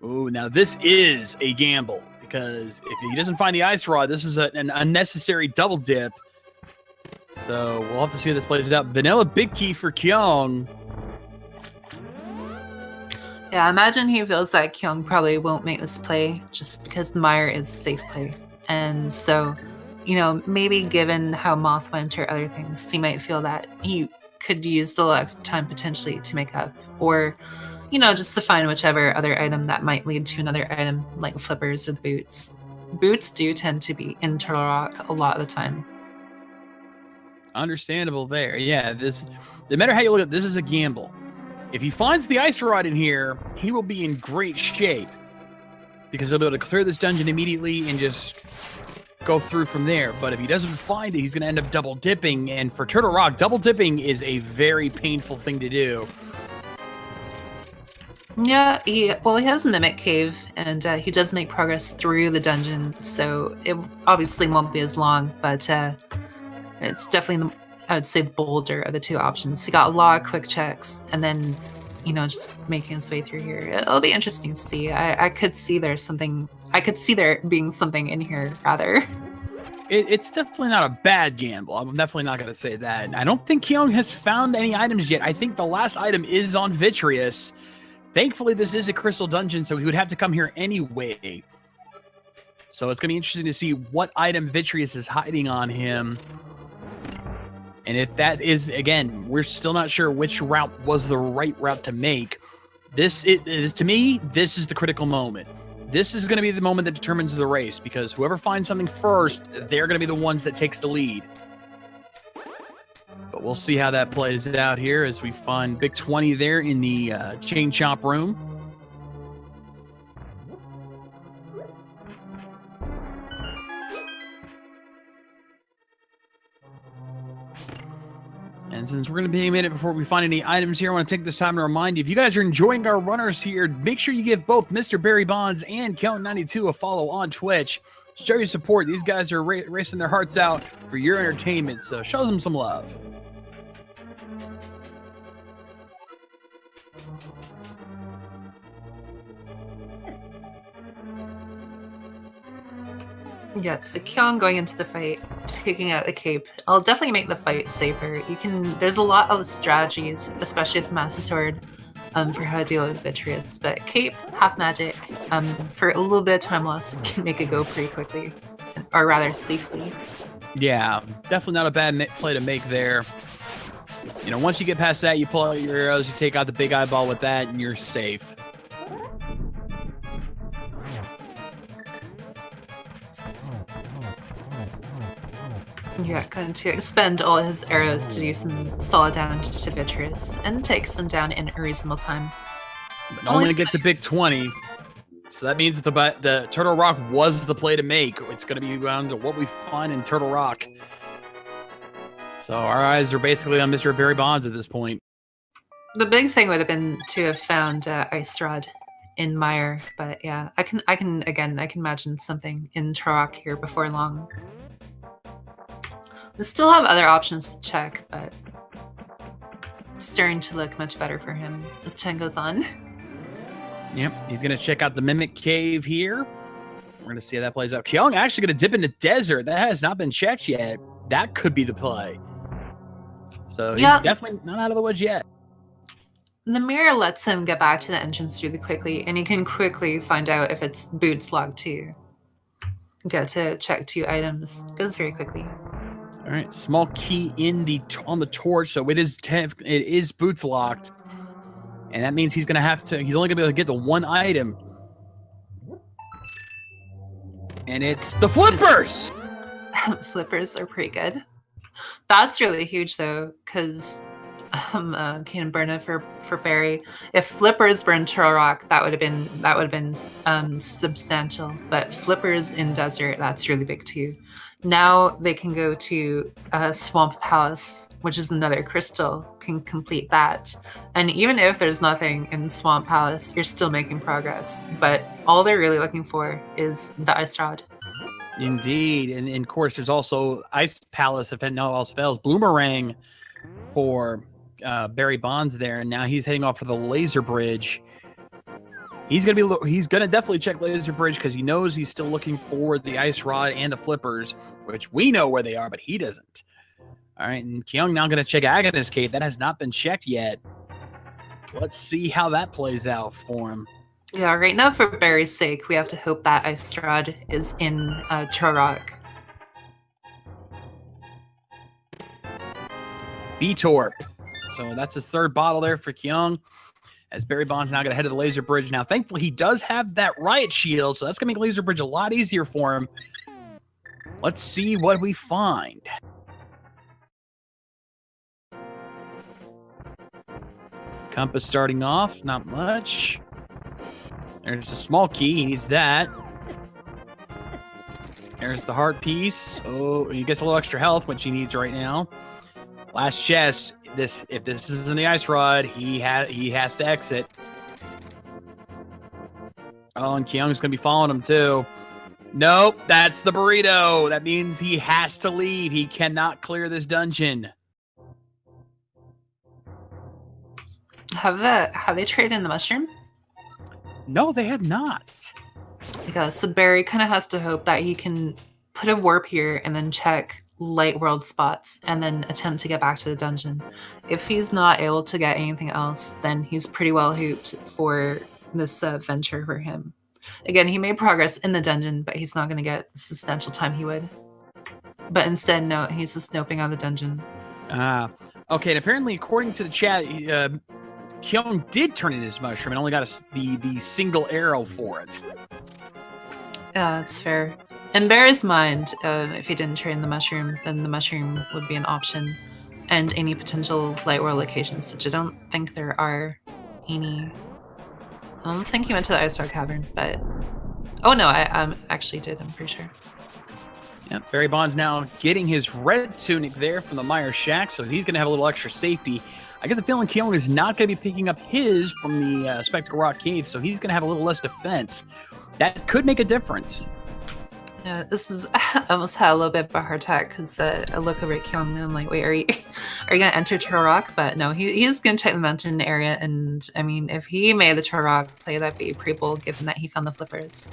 Ooh, now this is a gamble because if he doesn't find the Ice Rod, this is an unnecessary double dip. So we'll have to see how this plays out. Vanilla Big Key for Kyong. Yeah, I imagine he feels that Kyong probably won't make this play just because the mire is safe play. And so, you know, maybe given how Moth went or other things, he might feel that he could use the little extra time potentially to make up. Or, you know, just to find whichever other item that might lead to another item, like flippers or the boots. Boots do tend to be in Turtle Rock a lot of the time. Understandable there. Yeah, no matter how you look at it, this is a gamble. If he finds the Ice Rod in here, he will be in great shape because he'll be able to clear this dungeon immediately and just go through from there. But if he doesn't find it, he's going to end up double dipping. And for Turtle Rock, double dipping is a very painful thing to do. Yeah, he has a Mimic Cave, and he does make progress through the dungeon, so it obviously won't be as long, but it's definitely, I would say, the bolder of the two options. He got a lot of quick checks, and then, you know, just making his way through here. It'll be interesting to see. I could see there being something in here, rather. It's definitely not a bad gamble. I'm definitely not going to say that. I don't think Kyong has found any items yet. I think the last item is on Vitreous. Thankfully, this is a crystal dungeon, so he would have to come here anyway. So it's going to be interesting to see what item Vitreous is hiding on him. And if that is, again, we're still not sure which route was the right route to make. To me, this is the critical moment. This is going to be the moment that determines the race, because whoever finds something first, they're going to be the ones that takes the lead. But we'll see how that plays out here as we find Big 20 there in the chain chomp room. And since we're going to be a minute before we find any items here, I want to take this time to remind you, if you guys are enjoying our runners here, make sure you give both MrBarrybondz and Kyong92 a follow on Twitch. Show your support. These guys are racing their hearts out for your entertainment, so show them some love. Yeah, so Kyong going into the fight, taking out the cape. I'll definitely make the fight safer. There's a lot of strategies, especially with the Master Sword, for how to deal with Vitreous. But cape, half magic, for a little bit of time loss, can make it go pretty quickly, or rather safely. Yeah, definitely not a bad play to make there. You know, once you get past that, you pull out your arrows, you take out the big eyeball with that, and you're safe. Yeah, going to expend all his arrows to do some solid damage to Vitreous, and takes them down in a reasonable time. But only to get to Big 20. So that means that the Turtle Rock was the play to make. It's going to be around to what we find in Turtle Rock. So our eyes are basically on MrBarrybondz at this point. The big thing would have been to have found Ice Rod in Mire, but yeah, I can imagine something in Turtle Rock here before long. We still have other options to check, but it's starting to look much better for him as time goes on. Yep, he's going to check out the Mimic Cave here. We're going to see how that plays out. Kyong actually going to dip into Desert. That has not been checked yet. That could be the play. So he's definitely not out of the woods yet. The mirror lets him get back to the entrance really quickly, and he can quickly find out if it's boots locked too. Get to check 2 items. Goes very quickly. All right, small key on the torch, so it is boots locked, and that means he's only gonna be able to get the 1 item, and it's the flippers. Flippers are pretty good. That's really huge though, because Can burn it for Barry. If Flippers burned Turtle Rock, that would have been substantial. But Flippers in desert, that's really big too. Now they can go to Swamp Palace, which is another crystal, can complete that. And even if there's nothing in Swamp Palace, you're still making progress. But all they're really looking for is the Ice Rod. Indeed. And of course, there's also Ice Palace, if no else fails. Bloomerang for Barrybondz there. And now he's heading off for the Laser Bridge. He's gonna definitely check Laser Bridge because he knows he's still looking for the Ice Rod and the Flippers, which we know where they are, but he doesn't. All right, and Kyong now gonna check Agnes Cave. That has not been checked yet. Let's see how that plays out for him. Yeah, right now for Barry's sake, we have to hope that Ice Rod is in Turtle Rock. B-Torp. So that's his third bottle there for Kyong. As Barrybondz now going to head to the Laser Bridge. Now, thankfully, he does have that Riot Shield, so that's going to make Laser Bridge a lot easier for him. Let's see what we find. Compass starting off, not much. There's a small key, he needs that. There's the heart piece. Oh, he gets a little extra health, which he needs right now. Last chest. If this isn't the Ice Rod, he has to exit. Oh, and Kyung's gonna be following him too. Nope, that's the burrito. That means he has to leave. He cannot clear this dungeon. Have they traded in the mushroom? No, they had not. Yeah, so Barry kind of has to hope that he can put a warp here and then check light world spots and then attempt to get back to the dungeon. If he's not able to get anything else, then he's pretty well hooped for this venture for him. Again, he made progress in the dungeon, but he's not going to get the substantial time he would. But instead, no, he's just snoping out the dungeon. Okay, and apparently, according to the chat, Kyong did turn in his mushroom and only got the single arrow for it. That's fair. In Barry's mind, if he didn't train the mushroom, then the mushroom would be an option. And any potential light world locations, which I don't think there are any. I don't think he went to the Ice Star Cavern, but... Oh no, I actually did, I'm pretty sure. Yep, Barrybondz now getting his red tunic there from the Meyer Shack, so he's going to have a little extra safety. I get the feeling Kyong is not going to be picking up his from the Spectacle Rock Cave, so he's going to have a little less defense. That could make a difference. Yeah, this is... I almost had a little bit of a heart attack because I look over at Kyong and I'm like, wait, are you going to enter Turtle Rock? But no, he's going to check the mountain area, and I mean, if he made the Turtle Rock play, that'd be pretty bold given that he found the Flippers.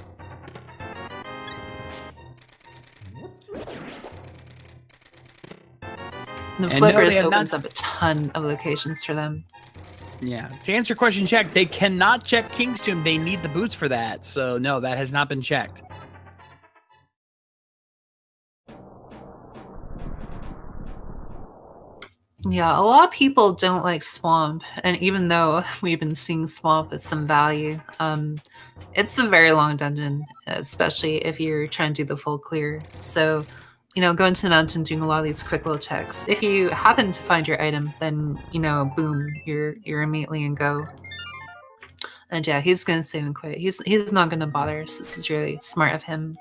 The Flippers opens up a ton of locations for them. Yeah. To answer your question, check. They cannot check King's Tomb. They need the boots for that. So, no, that has not been checked. Yeah, a lot of people don't like Swamp. And even though we've been seeing Swamp at some value, it's a very long dungeon, especially if you're trying to do the full clear. So... you know, going to the mountain, doing a lot of these quick little checks. If you happen to find your item, then, you know, boom, you're immediately in go. And yeah, he's gonna save and quit. He's not gonna bother. So this is really smart of him.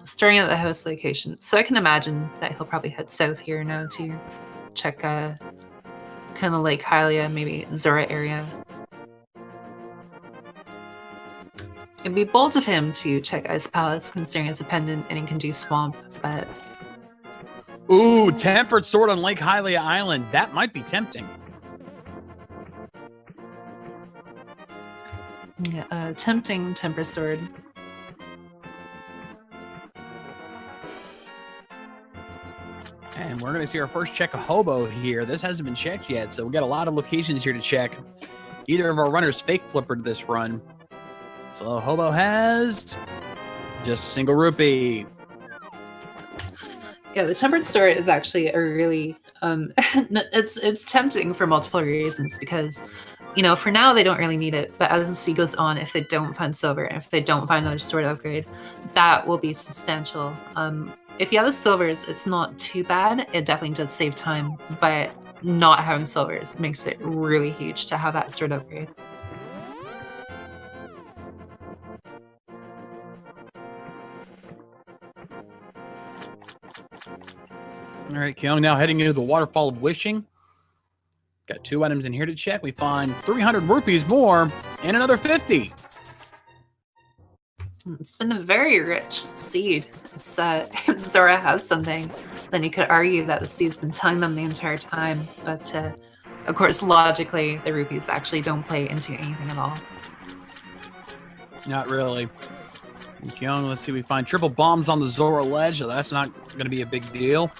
Starting at the host location. So I can imagine that he'll probably head south here now to check kind of Lake Hylia, maybe Zora area. It'd be bold of him to check Ice Palace, considering it's a pendant and he can do Swamp, but... Ooh, Tempered Sword on Lake Hylia Island. That might be tempting. Yeah, tempting Tempered Sword. And we're going to see our first check of Hobo here. This hasn't been checked yet, so we got a lot of locations here to check. Either of our runners fake flippered this run. So Hobo has just a single rupee. Yeah, the Tempered Sword is actually a really it's tempting for multiple reasons because, you know, for now they don't really need it, but as the sea goes on, if they don't find silver, if they don't find another sword upgrade, that will be substantial. if you have the silvers, it's not too bad. It definitely does save time, but not having silvers makes it really huge to have that sword upgrade. All right, Kyong now heading into the Waterfall of Wishing. Got 2 items in here to check. We find 300 rupees more and another 50. It's been a very rich seed. It's if Zora has something, then you could argue that the seed's been telling them the entire time. But of course, logically, the rupees actually don't play into anything at all. Not really. Kyong, let's see. We find triple bombs on the Zora ledge, so that's not going to be a big deal.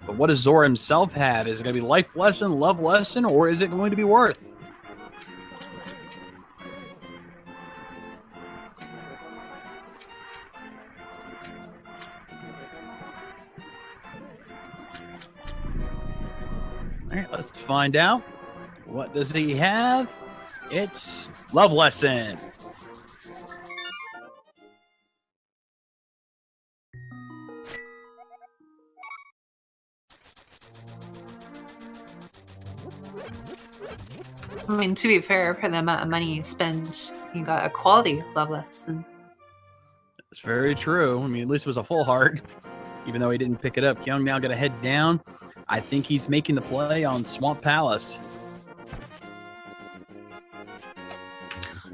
But what does Zora himself have? Is it going to be life lesson, love lesson, or is it going to be worth? All right, let's find out. What does he have? It's love lesson. I mean, to be fair, for the amount of money you spend, you got a quality love lesson. That's very true. I mean, at least it was a full heart, even though he didn't pick it up. Kyong now going to head down. I think he's making the play on Swamp Palace.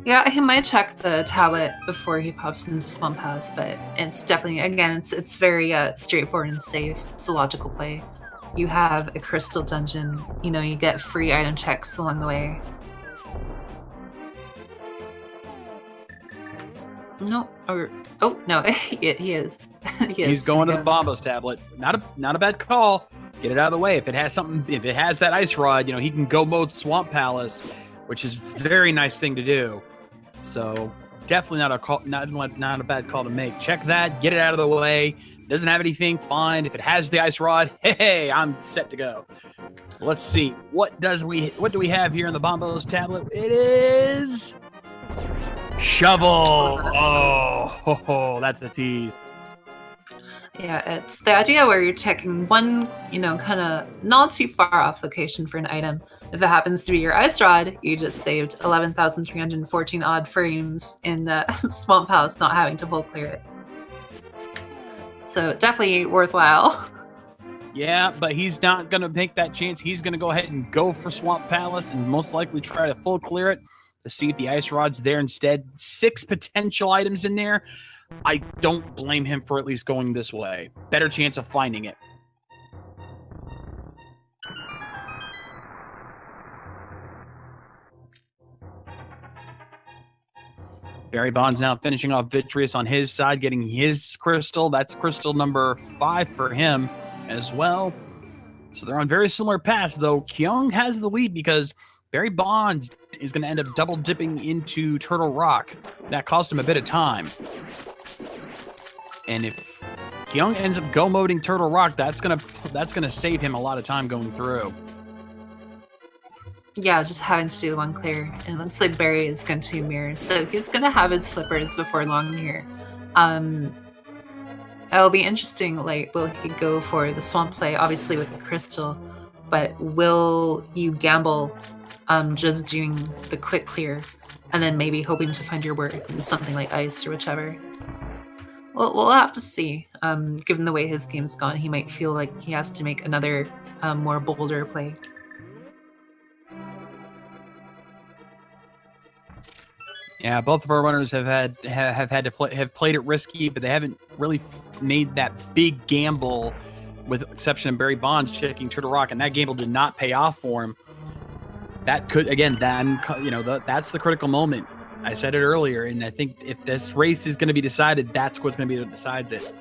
Yeah, he might check the tablet before he pops into Swamp Palace, but it's definitely, again, it's very straightforward and safe. It's a logical play. You have a crystal dungeon, you know, you get free item checks along the way. No, or oh no, he is. He's going to the Bombos tablet. Not a bad call. Get it out of the way. If it has something, if it has that ice rod, you know, he can go mode Swamp Palace, which is a very nice thing to do. So definitely not a call, not a bad call to make. Check that. Get it out of the way. Doesn't have anything, fine. If it has the ice rod, hey, I'm set to go. So let's see. What do we have here in the Bombos tablet? It is shovel. Oh, that's the tease. Yeah, it's the idea where you're checking one, you know, kind of not too far off location for an item. If it happens to be your ice rod, you just saved 11,314 odd frames in Swamp Palace, not having to full clear it. So definitely worthwhile. Yeah, but he's not going to make that chance. He's going to go ahead and go for Swamp Palace and most likely try to full clear it to see if the ice rod's there instead. 6 potential items in there. I don't blame him for at least going this way. Better chance of finding it. Barrybondz now finishing off victorious on his side, getting his crystal. That's crystal number 5 for him as well. So they're on very similar paths, though. Kyong has the lead because Barrybondz is going to end up double dipping into Turtle Rock. That cost him a bit of time. And if Kyong ends up go moding Turtle Rock, that's gonna save him a lot of time going through. Yeah, just having to do the one clear. And it looks like Barry is going to mirror. So he's going to have his flippers before long here. It'll be interesting, like, will he go for the swamp play, obviously with the crystal, but will you gamble just doing the quick clear and then maybe hoping to find your worth in something like ice or whichever? We'll have to see. Given the way his game's gone, he might feel like he has to make another more bolder play. Yeah, both of our runners have played it risky, but they haven't really made that big gamble, with the exception of Barrybondz checking Turtle Rock, and that gamble did not pay off for him. That could, again, then, you know, that's the critical moment. I said it earlier, and I think if this race is going to be decided, that's what's going to be what decides it.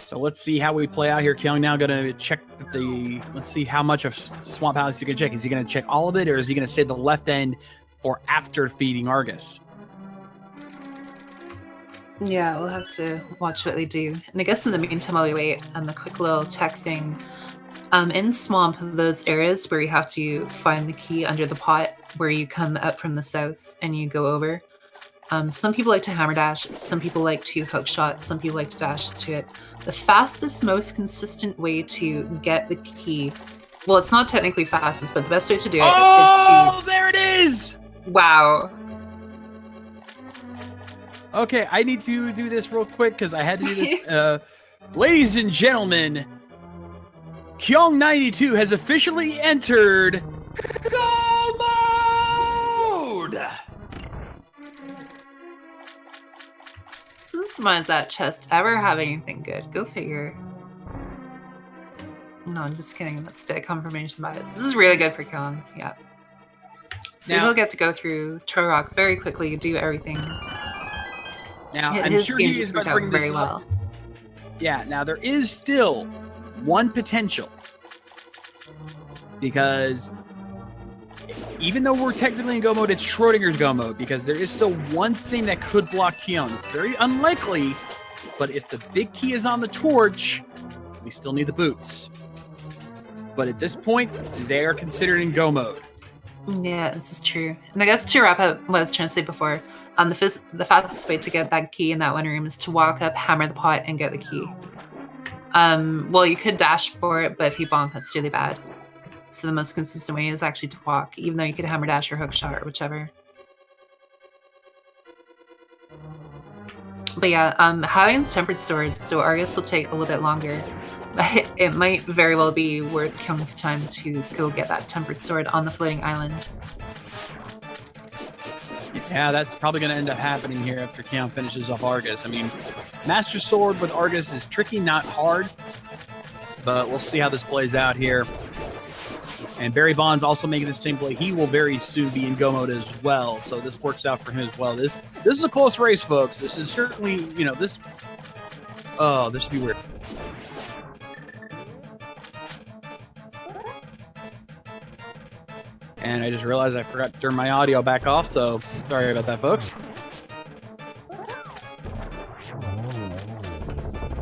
So let's see how we play out here. Kyong now going to check let's see how much of Swamp Palace he can check. Is he going to check all of it, or is he going to save the left end for after feeding Argus? Yeah, we'll have to watch what they do. And I guess in the meantime, while we wait, a quick little tech thing. In Swamp, those areas where you have to find the key under the pot, where you come up from the south and you go over, Some people like to hammer dash, some people like to hook shot, some people like to dash to it. The fastest, most consistent way to get the key, well, it's not technically fastest, but the best way to do it is to... Oh, there it is! Wow. Okay, I need to do this real quick because I had to do this. Ladies and gentlemen, Kyong92 has officially entered Go Mode! Since when is that chest ever have anything good? Go figure. No, I'm just kidding. That's a bit of confirmation bias. This is really good for Kyong. Yeah. So Now- he'll get to go through Turok very quickly, do everything. Now, I'm His sure game he is just about worked to out bring very this up. well. Yeah, now there is still one potential. Because even though we're technically in Go Mode, it's Schrodinger's Go Mode. Because there is still one thing that could block Kyong. It's very unlikely, but if the big key is on the torch, we still need the boots. But at this point, they are considered in Go Mode. Yeah, this is true. And I guess to wrap up what I was trying to say before, the fastest way to get that key in that one room is to walk up, hammer the pot, and get the key. Well, you could dash for it, but if you bonk, that's really bad. So the most consistent way is actually to walk, even though you could hammer dash or hook shot or whichever. But yeah, having the tempered sword, so Argus will take a little bit longer. But it might very well be worth Kyung's time to go get that tempered sword on the floating island. Yeah, that's probably going to end up happening here after Kyong finishes off Argus. I mean, Master Sword with Argus is tricky, not hard. But we'll see how this plays out here. And BarrybondZ also making the same play. He will very soon be in Go Mode as well. So this works out for him as well. This is a close race, folks. This is certainly, you know, this... Oh, this would be weird. And I just realized I forgot to turn my audio back off, so sorry about that, folks.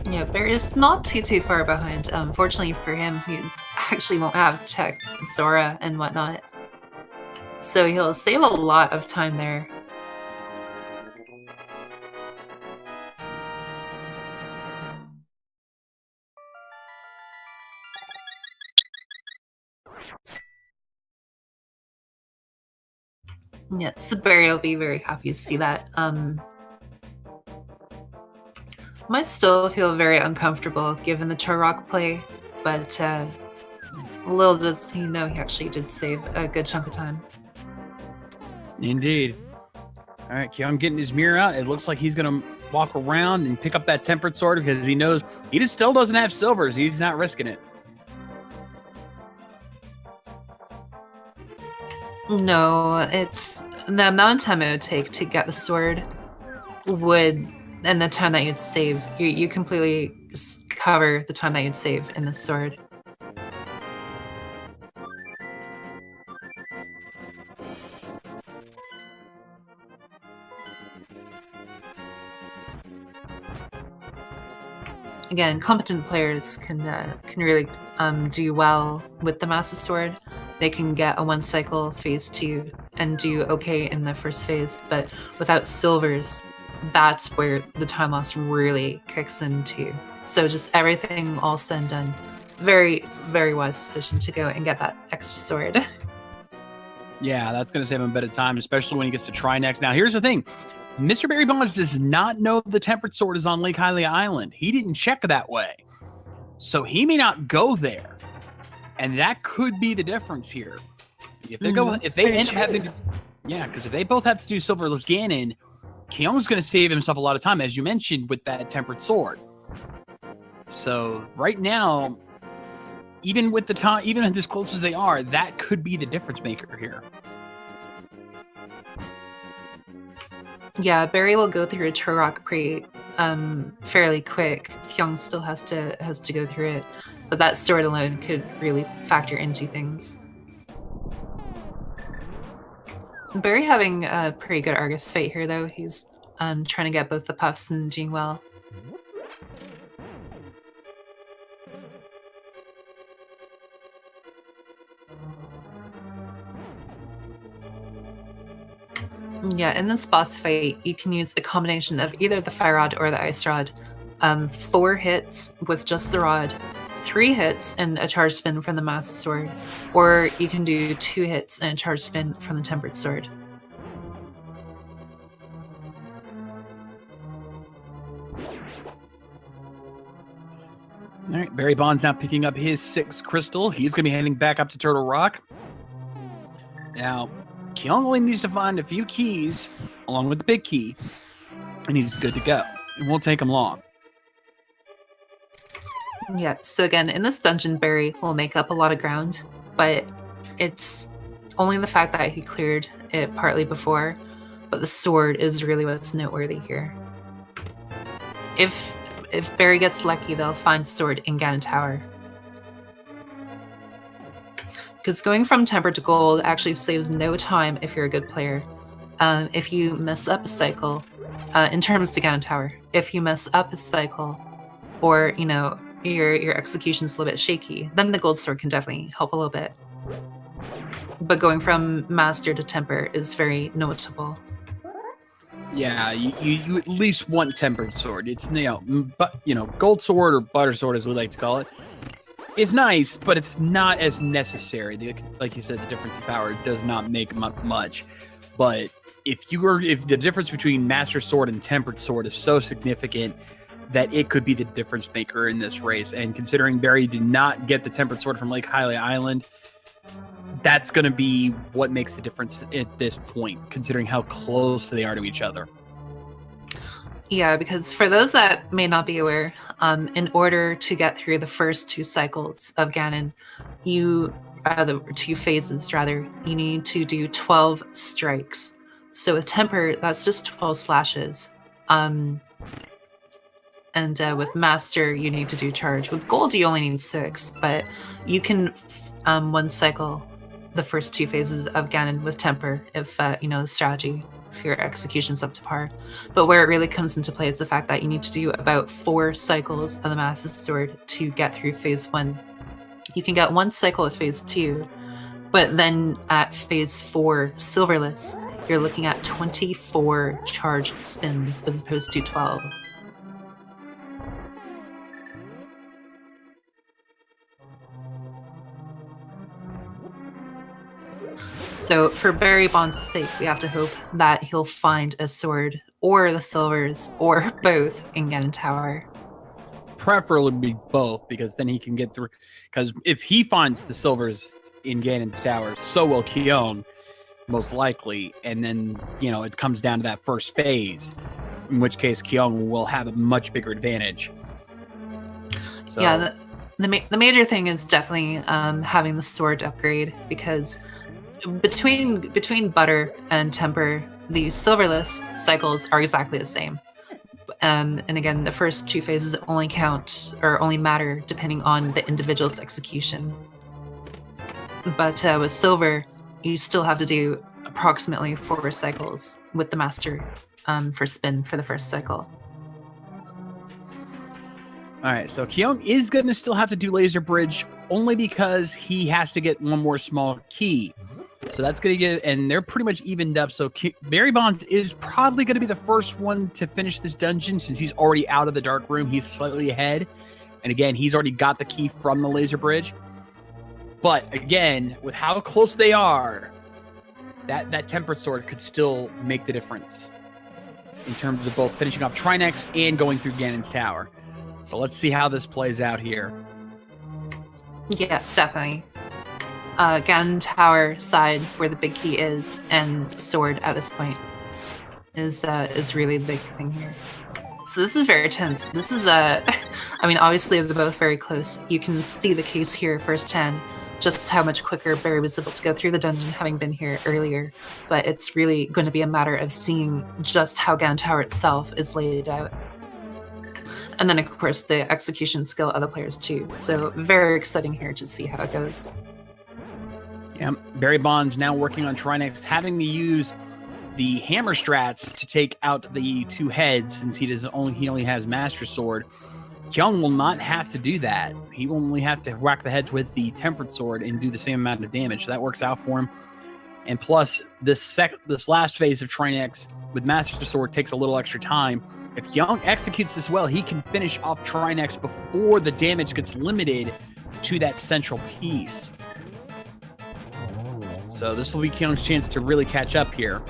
Yeah, Barry is not too far behind. Fortunately for him, he's actually won't have Tech, Zora, and whatnot. So he'll save a lot of time there. Yeah, so Barry will be very happy to see that. Might still feel very uncomfortable given the Turok play, but little does he know he actually did save a good chunk of time. Indeed. All right, Kyong getting his mirror out. It looks like he's going to walk around and pick up that tempered sword because he knows he just still doesn't have silvers. He's not risking it. No, it's the amount of time it would take to get the sword would, and the time that you'd save, you completely cover the time that you'd save in the sword. Again, competent players can really do well with the Master Sword. They can get a 1 cycle phase 2 and do okay in the first phase, but without silvers, that's where the time loss really kicks into. So just everything all said and done, very, very wise decision to go and get that extra sword. Yeah, that's going to save him a bit of time, especially when he gets to try next. Now, here's the thing. MrBarrybondz does not know the tempered sword is on Lake Hylia Island. He didn't check that way. So he may not go there. And that could be the difference here. If they go, if they end up having to, yeah, because if they both have to do Silverless Ganon, Kyong's going to save himself a lot of time, as you mentioned, with that tempered sword. So right now, even with the time, even as close as they are, that could be the difference maker here. Yeah, Barry will go through a Turok fairly quick. Kyong still has to go through it, but that sword alone could really factor into things. Barry having a pretty good Argus fight here, though. He's trying to get both the puffs and doing well. Yeah, in this boss fight, you can use a combination of either the fire rod or the ice rod. 4 hits with just the rod, 3 hits and a charge spin from the master sword, or you can do 2 hits and a charge spin from the tempered sword. All right, BarrybondZ now picking up his 6th crystal. He's going to be heading back up to Turtle Rock. Now, Kyong only needs to find a few keys along with the big key, and he's good to go. It won't take him long. Yeah, so again, in this dungeon, Barry will make up a lot of ground, but it's only the fact that he cleared it partly before, but the sword is really what's noteworthy here. If Barry gets lucky, they'll find a sword in Ganon Tower. Because going from tempered to gold actually saves no time if you're a good player. If you mess up a cycle, in terms to Ganon Tower, if you mess up a cycle, or your execution's a little bit shaky, then the gold sword can definitely help a little bit. But going from master to temper is very notable. Yeah, you at least want tempered sword. It's gold sword or butter sword, as we like to call it. It's nice, but it's not as necessary. Like you said, the difference in power does not make much. But if the difference between master sword and tempered sword is so significant that it could be the difference maker in this race, and considering Barry did not get the tempered sword from Lake Hylia Island, that's going to be what makes the difference at this point, considering how close they are to each other. Yeah, because for those that may not be aware, in order to get through the first 2 cycles of Ganon, the 2 phases rather, you need to do 12 strikes. So with temper, that's just 12 slashes. And with master, you need to do charge. With gold, you only need 6, but you can one cycle the first 2 phases of Ganon with temper if the strategy, if your execution's up to par. But where it really comes into play is the fact that you need to do about 4 cycles of the master sword to get through phase 1. You can get 1 cycle at phase 2, but then at phase 4 silverless, you're looking at 24 charge spins as opposed to 12. So for BarrybondZ's sake, we have to hope that he'll find a sword or the silvers or both in Ganon Tower. Preferably be both, because then he can get through. Because if he finds the silvers in Ganon's Tower, so will Kyong, most likely. And then, it comes down to that first phase, in which case Kyong will have a much bigger advantage. So, yeah, the major thing is definitely having the sword upgrade, because between butter and temper, the silverless cycles are exactly the same. And again, the first 2 phases only count or only matter depending on the individual's execution. But with silver, you still have to do approximately 4 cycles with the master for spin for the first cycle. All right, so Kyong is going to still have to do Laser Bridge only because he has to get 1 more small key. So that's going to get, and they're pretty much evened up. So BarrybondZ is probably going to be the first one to finish this dungeon since he's already out of the dark room. He's slightly ahead. And again, he's already got the key from the laser bridge. But again, with how close they are, that tempered sword could still make the difference in terms of both finishing off Trinex and going through Ganon's Tower. So let's see how this plays out here. Yeah, definitely. Ganon Tower side where the big key is, and sword at this point is really the big thing here. So this is very tense. This is obviously they're both very close. You can see the case here firsthand, just how much quicker Barry was able to go through the dungeon having been here earlier. But it's really going to be a matter of seeing just how Ganon Tower itself is laid out. And then, of course, the execution skill of the players too. So very exciting here to see how it goes. Yeah, BarrybondZ now working on Trinex, having to use the hammer strats to take out the 2 heads since he only has Master Sword. Kyong will not have to do that. He will only have to whack the heads with the Tempered Sword and do the same amount of damage. So that works out for him. And plus, this last phase of Trinex with Master Sword takes a little extra time. If Kyong executes this well, he can finish off Trinex before the damage gets limited to that central piece. So this will be Kyong's chance to really catch up here.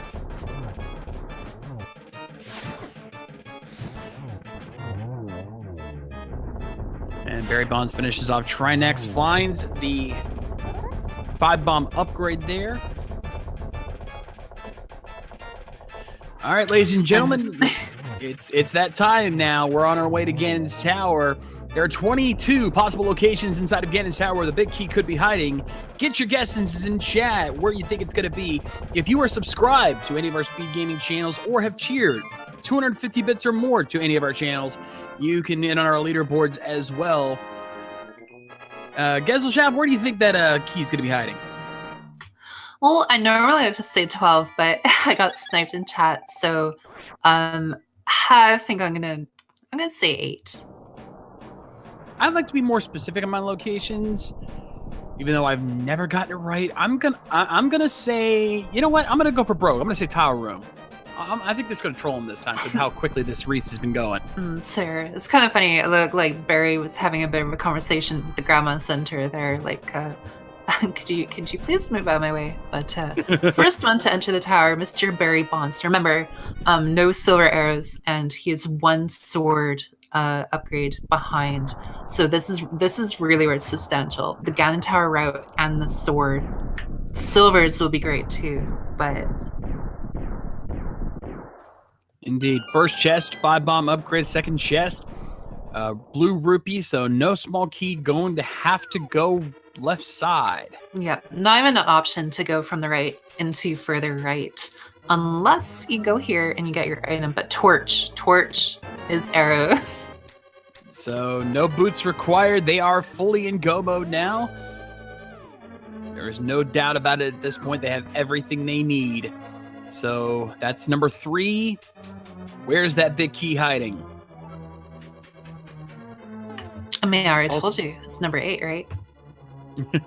And Barrybondz finishes off Trinex, finds the 5-bomb upgrade there. All right, ladies and gentlemen, it's that time now. We're on our way to Ganon's Tower. There are 22 possible locations inside of Ganon's Tower where the big key could be hiding. Get your guesses in chat where you think it's going to be. If you are subscribed to any of our speed gaming channels or have cheered 250 bits or more to any of our channels, you can in on our leaderboards as well. Gezelshab, where do you think that key is going to be hiding? Well, I normally would just say 12, but I got sniped in chat, so I think I'm gonna say 8. I'd like to be more specific on my locations, even though I've never gotten it right. I'm gonna say, you know what? I'm gonna go for broke. I'm gonna say tower room. I think this is gonna troll him this time with how quickly this race has been going. Sir, it's kind of funny. It looked like Barry was having a bit of a conversation with the Grandma Center there, like. Could you please move out of my way? But first one to enter the tower, MrBarrybondz. Remember, no silver arrows, and he has 1 sword upgrade behind. So this is really where it's substantial. The Ganon Tower route and the sword. Silvers will be great too, but indeed. First chest, 5-bomb upgrade. Second chest, blue rupee. So no small key going to have to go left side. Yeah, not even an option to go from the right into further right, unless you go here and you get your item. But torch is arrows. So no boots required. They are fully in go mode now. There is no doubt about it at this point. They have everything they need. So that's number 3. Where's that big key hiding? I mean, I already told you. It's number 8, right?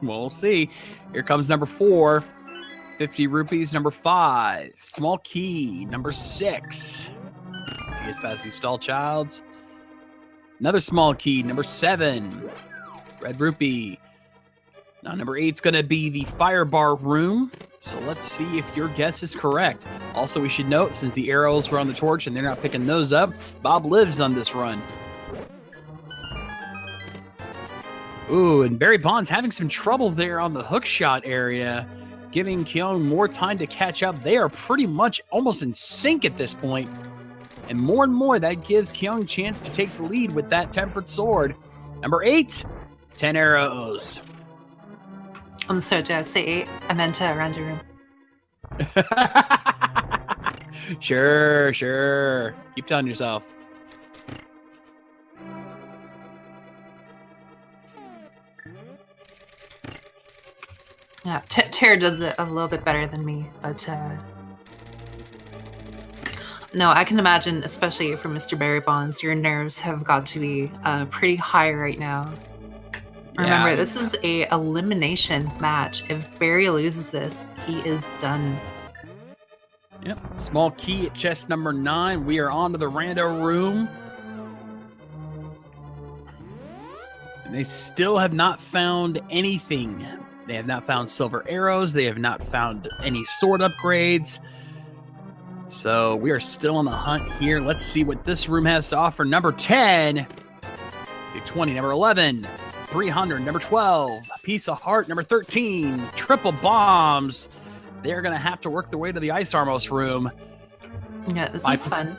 Well, we'll see. Here comes number 4. 50 rupees. Number 5. Small key. Number 6. To get past these stall childs. Another small key. Number 7. Red rupee. Now, number 8 is going to be the fire bar room. So let's see if your guess is correct. Also, we should note, since the arrows were on the torch and they're not picking those up, Bob lives on this run. Ooh, and Barrybondz having some trouble there on the hook shot area, giving Kyong more time to catch up. They are pretty much almost in sync at this point. And more, that gives Kyong a chance to take the lead with that tempered sword. Number 8, 10 arrows. I'm sorry, did I say 8? I meant around your room. Sure. Keep telling yourself. Yeah, Tara does it a little bit better than me, but no, I can imagine, especially for MrBarrybondz, your nerves have got to be pretty high right now. Remember, Yeah, this is a elimination match. If Barry loses this, he is done. Yep. Small key at chest number 9. We are on to the rando room. And they still have not found anything. They have not found silver arrows. They have not found any sword upgrades. So we are still on the hunt here. Let's see what this room has to offer. Number 10, big 20. Number 11, 300. Number 12, piece of heart. Number 13, triple bombs. They're going to have to work their way to the Ice Armos room. Yeah, this is fun.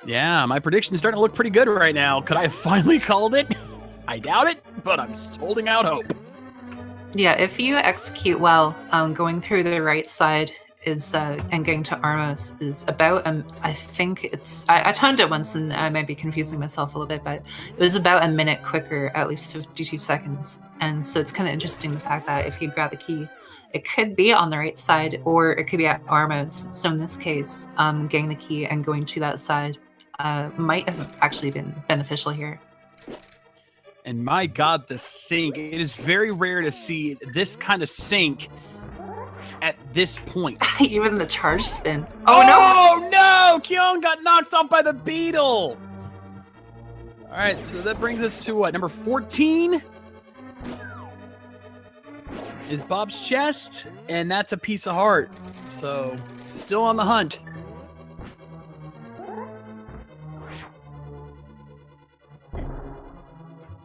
Yeah, my prediction is starting to look pretty good right now. Could I have finally called it? I doubt it, but I'm holding out hope. Yeah, if you execute well, going through the right side is and getting to Armos is about I think it's I timed it once and I might be confusing myself a little bit, but it was about a minute quicker, at least 52 seconds. And so it's kind of interesting the fact that if you grab the key, it could be on the right side or it could be at Armos. So in this case, getting the key and going to that side might have actually been beneficial here. And my God, the sync. It is very rare to see this kind of sync at this point. Even the charge spin. Oh no! Kyong got knocked off by the beetle. All right, so that brings us to what? Number 14 is Bob's chest, and that's a piece of heart. So still on the hunt.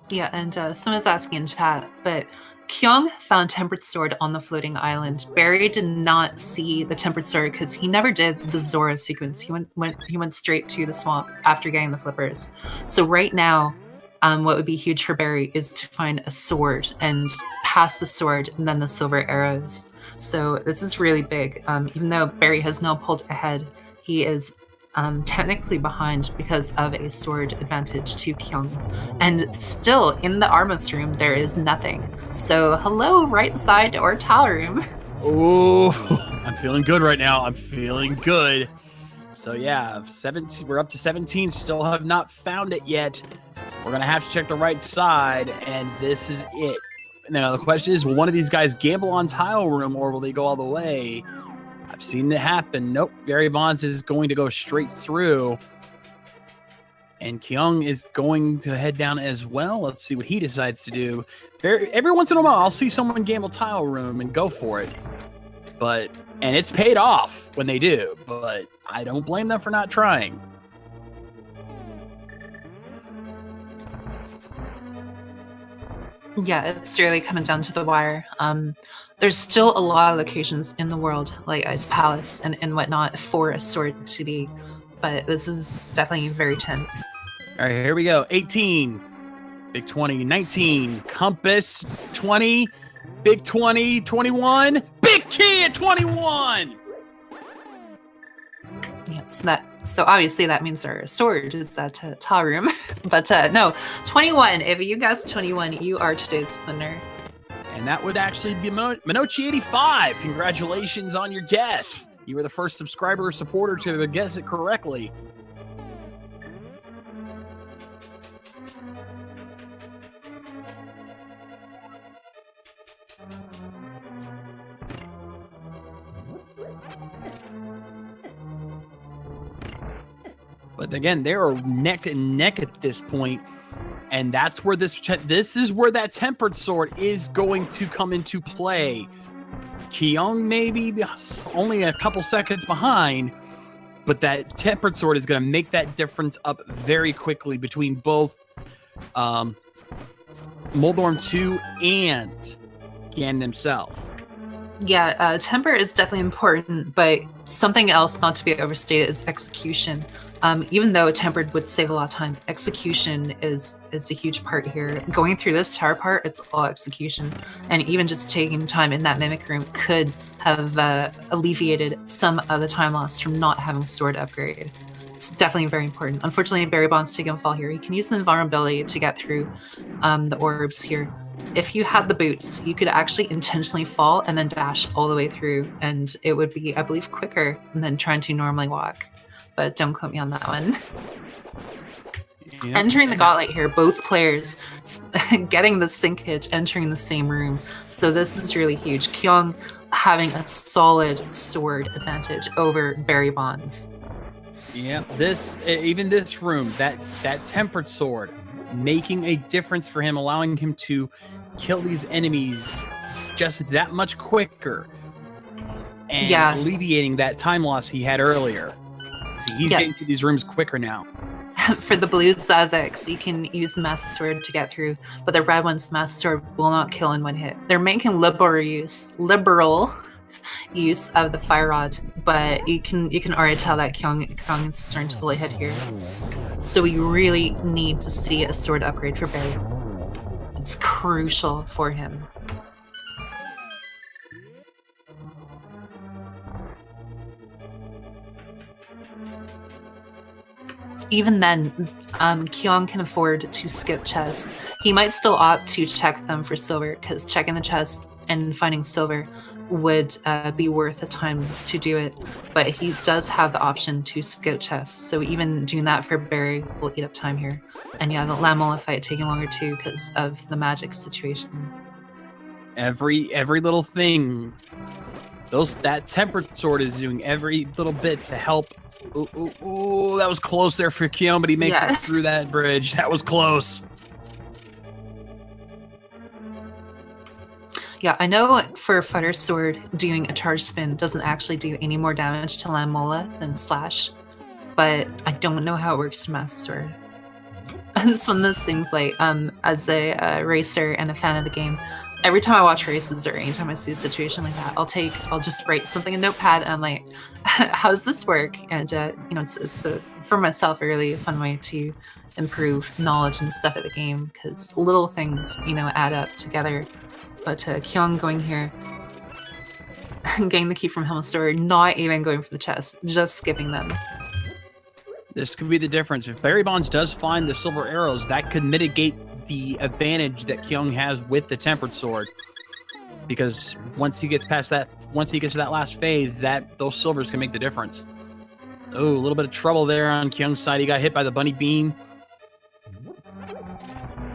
Yeah, and someone's asking in chat, but Kyong found Tempered Sword on the floating island. Barry did not see the Tempered Sword because he never did the Zora sequence. He went straight to the swamp after getting the flippers. So right now, what would be huge for Barry is to find a sword and pass the sword and then the silver arrows. So this is really big. Even though Barry has now pulled ahead, he is technically behind because of a sword advantage to Kyong. And still, in the Armos room, there is nothing. So, hello, right side or towel room. Oh, I'm feeling good right now. I'm feeling good. So yeah, 17. We're up to 17. Still have not found it yet. We're gonna have to check the right side, and this is it. Now the question is, will one of these guys gamble on tile room, or will they go all the way? I've seen it happen. Nope. MrBarrybondz is going to go straight through. And Kyong is going to head down as well. Let's see what he decides to do. Every once in a while, I'll see someone gamble tile room and go for it. And it's paid off when they do. But I don't blame them for not trying. Yeah, it's really coming down to the wire. There's still a lot of locations in the world, like Ice Palace and whatnot, for a sword to be, but this is definitely very tense. All right, here we go. 18, big 20, 19, compass, 20, big 20, 21, big key at 21! Yes, so obviously that means our sword is at tile room, but no, 21. If you guess 21, you are today's winner. And that would actually be Minochi85. Congratulations on your guess. You were the first subscriber or supporter to guess it correctly. But again, they are neck and neck at this point. And that's where this is where that Tempered Sword is going to come into play. Kyong maybe only a couple seconds behind, but that Tempered Sword is going to make that difference up very quickly between both Moldorm 2 and Ganon himself. Yeah, temper is definitely important, but something else not to be overstated is execution. Even though tempered would save a lot of time, execution is a huge part here. Going through this tower part, it's all execution, and even just taking time in that mimic room could have alleviated some of the time loss from not having sword upgrade. It's definitely very important. Unfortunately, MrBarrybondz taking a fall here. He can use the invulnerability to get through the orbs here. If you had the boots, you could actually intentionally fall and then dash all the way through, and it would be, I believe, quicker than trying to normally walk. But don't quote me on that one. Yep. Entering the gauntlet here, both players getting the sync hitch, entering the same room. So this is really huge. Kyong having a solid sword advantage over MrBarrybondz. Yeah, even this room, that Tempered Sword, making a difference for him, allowing him to kill these enemies just that much quicker, and alleviating that time loss he had earlier. See, he's getting through these rooms quicker now. For the blue Zazex, you can use the Master Sword to get through, but the red one's Master Sword will not kill in one hit. They're making liberal use of the Fire Rod, but you can already tell that Kyong is starting to pull ahead here. So we really need to see a sword upgrade for Barry. It's crucial for him. Even then, Kyong can afford to skip chests. He might still opt to check them for silver, because checking the chest and finding silver would be worth the time to do it. But he does have the option to skip chests, so even doing that for Barry will eat up time here. And yeah, the Lamola fight taking longer too because of the magic situation. Every little thing That tempered sword is doing every little bit to help. Ooh, that was close there for Kyong, but he makes it through that bridge. That was close. Yeah, I know for Fighter Sword, doing a charge spin doesn't actually do any more damage to Lamola than Slash, but I don't know how it works to Master Sword. And it's one of those things like, as a racer and a fan of the game, every time I watch races or anytime I see a situation like that, I'll just write something in Notepad and I'm like, how does this work? And it's for myself a really fun way to improve knowledge and stuff at the game, because little things add up together. But Kyong going here, getting the key from Helm's Sword, not even going for the chest, just skipping them. This could be the difference. If Barrybondz does find the silver arrows, that could mitigate the advantage that Kyong has with the tempered sword. Because once he gets to that last phase, those silvers can make the difference. Oh, a little bit of trouble there on Kyong's side. He got hit by the bunny beam.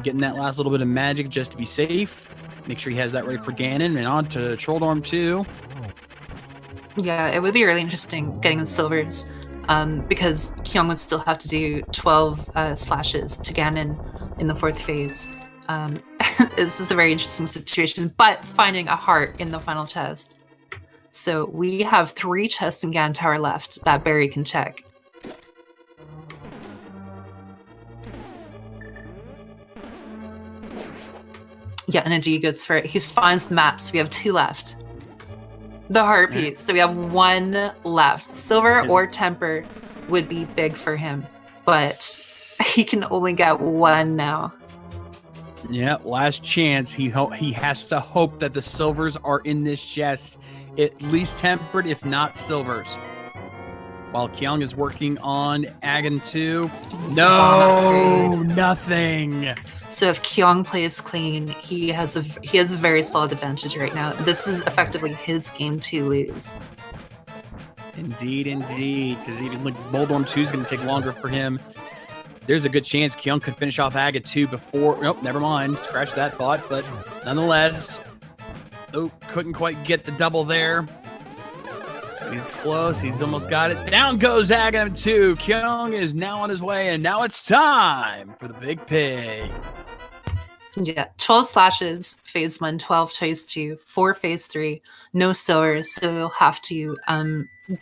Getting that last little bit of magic just to be safe. Make sure he has that ready for Ganon, and on to Trolldorm 2. Yeah, it would be really interesting getting the silvers, because Kyong would still have to do 12 slashes to Ganon in the 4th phase. This is a very interesting situation, but finding a heart in the final chest. So we have 3 chests in Ganon Tower left that Barry can check. Yeah, and a D goes for it. He finds the maps. We have 2 left. The heart piece. So we have 1 left. Silver or temper would be big for him, but he can only get 1 now. Yeah, last chance. He has to hope that the silvers are in this chest, at least tempered, if not silvers. While Kyong is working on Agon 2. No, nothing. So if Kyong plays clean, he has a very solid advantage right now. This is effectively his game to lose. Indeed. Because even like Trolldorm 2 is going to take longer for him. There's a good chance Kyong could finish off Agon 2 before. Nope, never mind. Scratch that thought. But nonetheless, couldn't quite get the double there. He's close. He's almost got it. Down goes Agon 2. Kyong is now on his way, and now it's time for the big pig. Yeah, 12 slashes, phase 1, 12 phase 2, 4 phase 3, no silvers, so he'll have to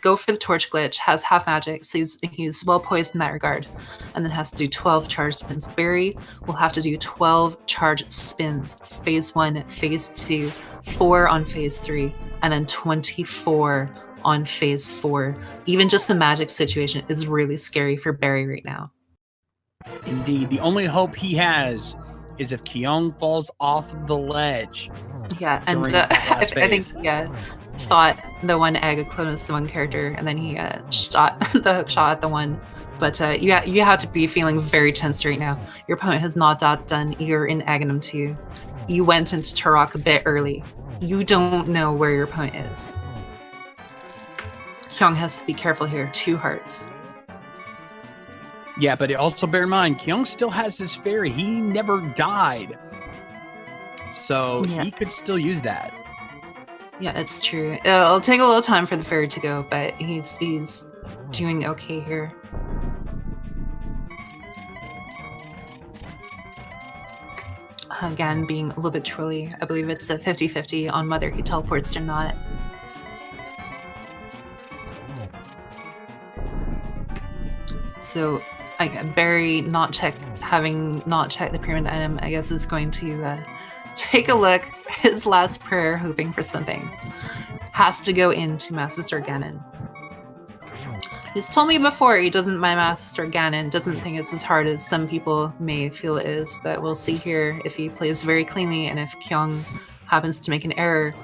go for the torch glitch, has half magic, so he's well poised in that regard, and then has to do 12 charge spins. Barry will have to do 12 charge spins, phase 1, phase 2, 4 on phase 3, and then 24 on phase 4. Even just the magic situation is really scary for Barry right now. Indeed. The only hope he has is if Kyong falls off the ledge. Yeah, and I think thought the one Agaclone is the one character, and then he shot the hook shot at the one. But you have to be feeling very tense right now. Your opponent has not done. You're in Agonum 2. You went into Turok a bit early. You don't know where your opponent is. Kyong has to be careful here. 2 hearts. Yeah, but also bear in mind, Kyong still has his fairy. He never died. So he could still use that. Yeah, it's true. It'll take a little time for the fairy to go, but he's doing okay here. Again, being a little bit trolly. I believe it's a 50-50 on whether he teleports or not. So Barry having not checked the pyramid item, I guess is going to take a look, his last prayer, hoping for something. Has to go into Master Sword Ganon. He's told me before he doesn't mind Master Sword Ganon, doesn't think it's as hard as some people may feel it is, but we'll see here if he plays very cleanly, and if Kyong happens to make an error,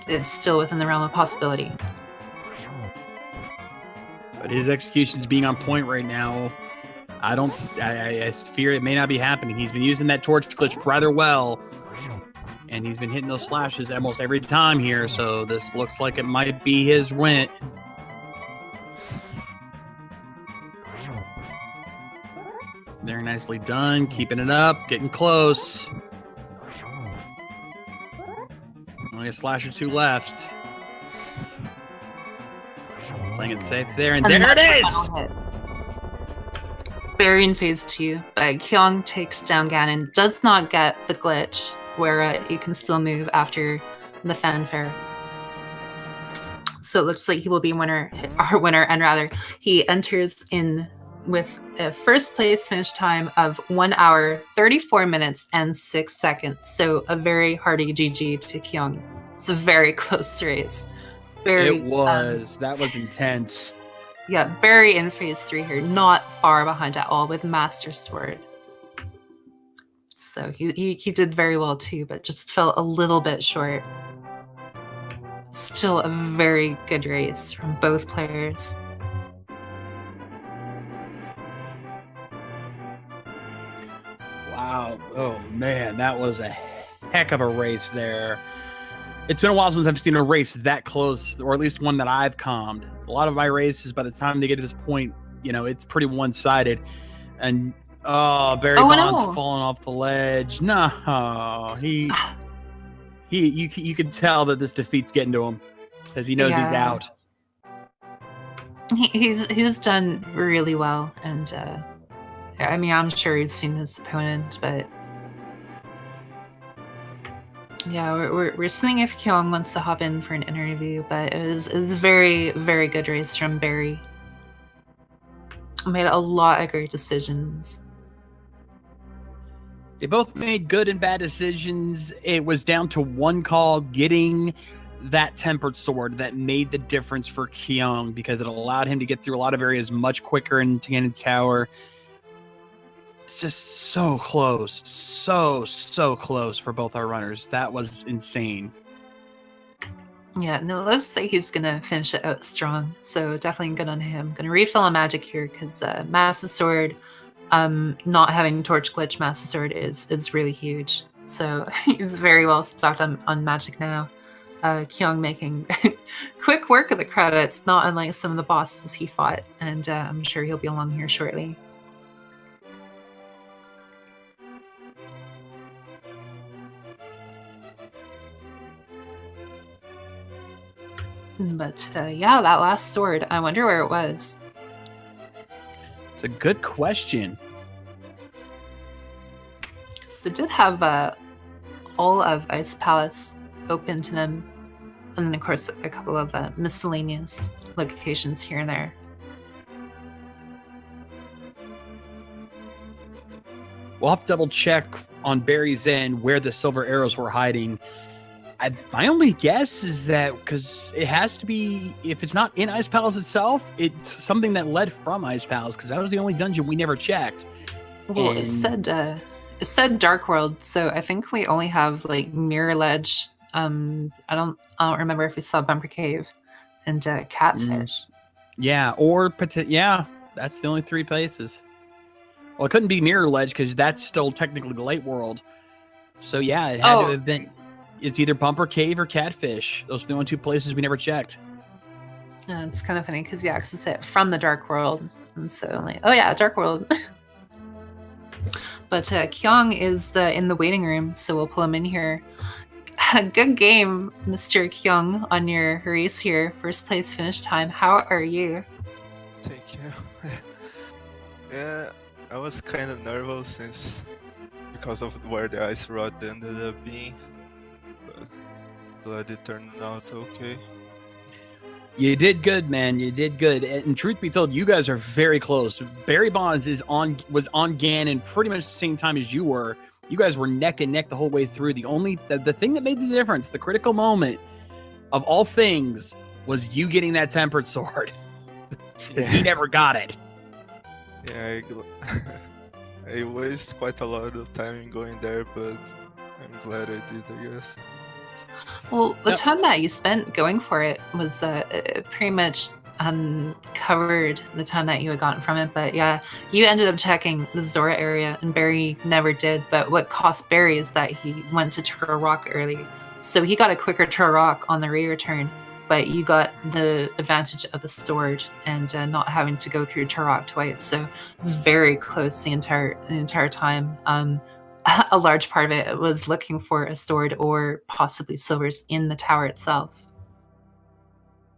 it's still within the realm of possibility. But his execution's being on point right now. I fear it may not be happening. He's been using that torch glitch rather well, and he's been hitting those slashes almost every time here, so this looks like it might be his win. Very nicely done, keeping it up, getting close. Only a slash or 2 left. Playing it safe there, and And there it that's is! the final hit. Barry in phase 2, but Kyong takes down Ganon. Does not get the glitch where you can still move after the fanfare. So it looks like he will be our winner, and rather, he enters in with a first place finish time of 1 hour, 34 minutes, and 6 seconds. So a very hearty GG to Kyong. It's a very close race. Very, It was. That was intense. yeah, Barry in phase 3 here, not far behind at all with Master Sword. So he did very well too, but just fell a little bit short. Still a very good race from both players. Wow. Oh, man. That was a heck of a race there. It's been a while since I've seen a race that close, or at least one that I've calmed. A lot of my races, by the time they get to this point, it's pretty one-sided. And, Barrybondz falling off the ledge. No. You could tell that this defeat's getting to him because he knows he's out. He's done really well, and I mean, I'm sure he's seen his opponent, but yeah, we're seeing if Kyong wants to hop in for an interview. But it was a very, very good race from Barry. Made a lot of great decisions. They both made good and bad decisions. It was down to one call, getting that tempered sword, that made the difference for Kyong because it allowed him to get through a lot of areas much quicker in Ganon Tower. It's just so close. So close for both our runners. That was insane. Yeah, and it looks like he's going to finish it out strong. So definitely good on him. Going to refill a magic here because Master Sword, not having Torch Glitch Master Sword is really huge. So he's very well stocked on magic now. Kyong making quick work of the credits, not unlike some of the bosses he fought. And I'm sure he'll be along here shortly. But yeah, that last sword, I wonder where it was. It's a good question. Because they did have all of Ice Palace open to them. And then, of course, a couple of miscellaneous locations here and there. We'll have to double check on Barry's end where the silver arrows were hiding. My only guess is that because it has to be, if it's not in Ice Palace itself, it's something that led from Ice Palace because that was the only dungeon we never checked. Well, it said Dark World, so I think we only have like Mirror Ledge. I don't remember if we saw Bumper Cave and Catfish. Yeah, that's the only 3 places. Well, it couldn't be Mirror Ledge because that's still technically the Late World. So yeah, it had to have been. It's either Bumper Cave or Catfish. Those are the only 2 places we never checked. It's kind of funny because it's set from the Dark World, and so I'm like, oh yeah, Dark World. But Kyong is in the waiting room, so we'll pull him in here. Good game, Mr. Kyong, on your race here. First place finish time. How are you? Thank you. Yeah, I was kind of nervous because of where the ice rod ended up being. But glad it turned out okay. You did good, man. You did good. And truth be told, you guys are very close. Barrybondz was on Ganon pretty much the same time as you were. You guys were neck and neck the whole way through. The thing that made the difference, the critical moment of all things, was you getting that tempered sword. Because he never got it. Yeah, I wasted quite a lot of time going there, but I'm glad I did, I guess. Well, the time that you spent going for it was pretty much covered the time that you had gotten from it. But yeah, you ended up checking the Zora area, and Barry never did. But what cost Barry is that he went to Turtle Rock early. So he got a quicker Turtle Rock on the return, but you got the advantage of the sword and not having to go through Turtle Rock twice. So it's very close the entire time. A large part of it was looking for a sword or possibly silvers in the tower itself.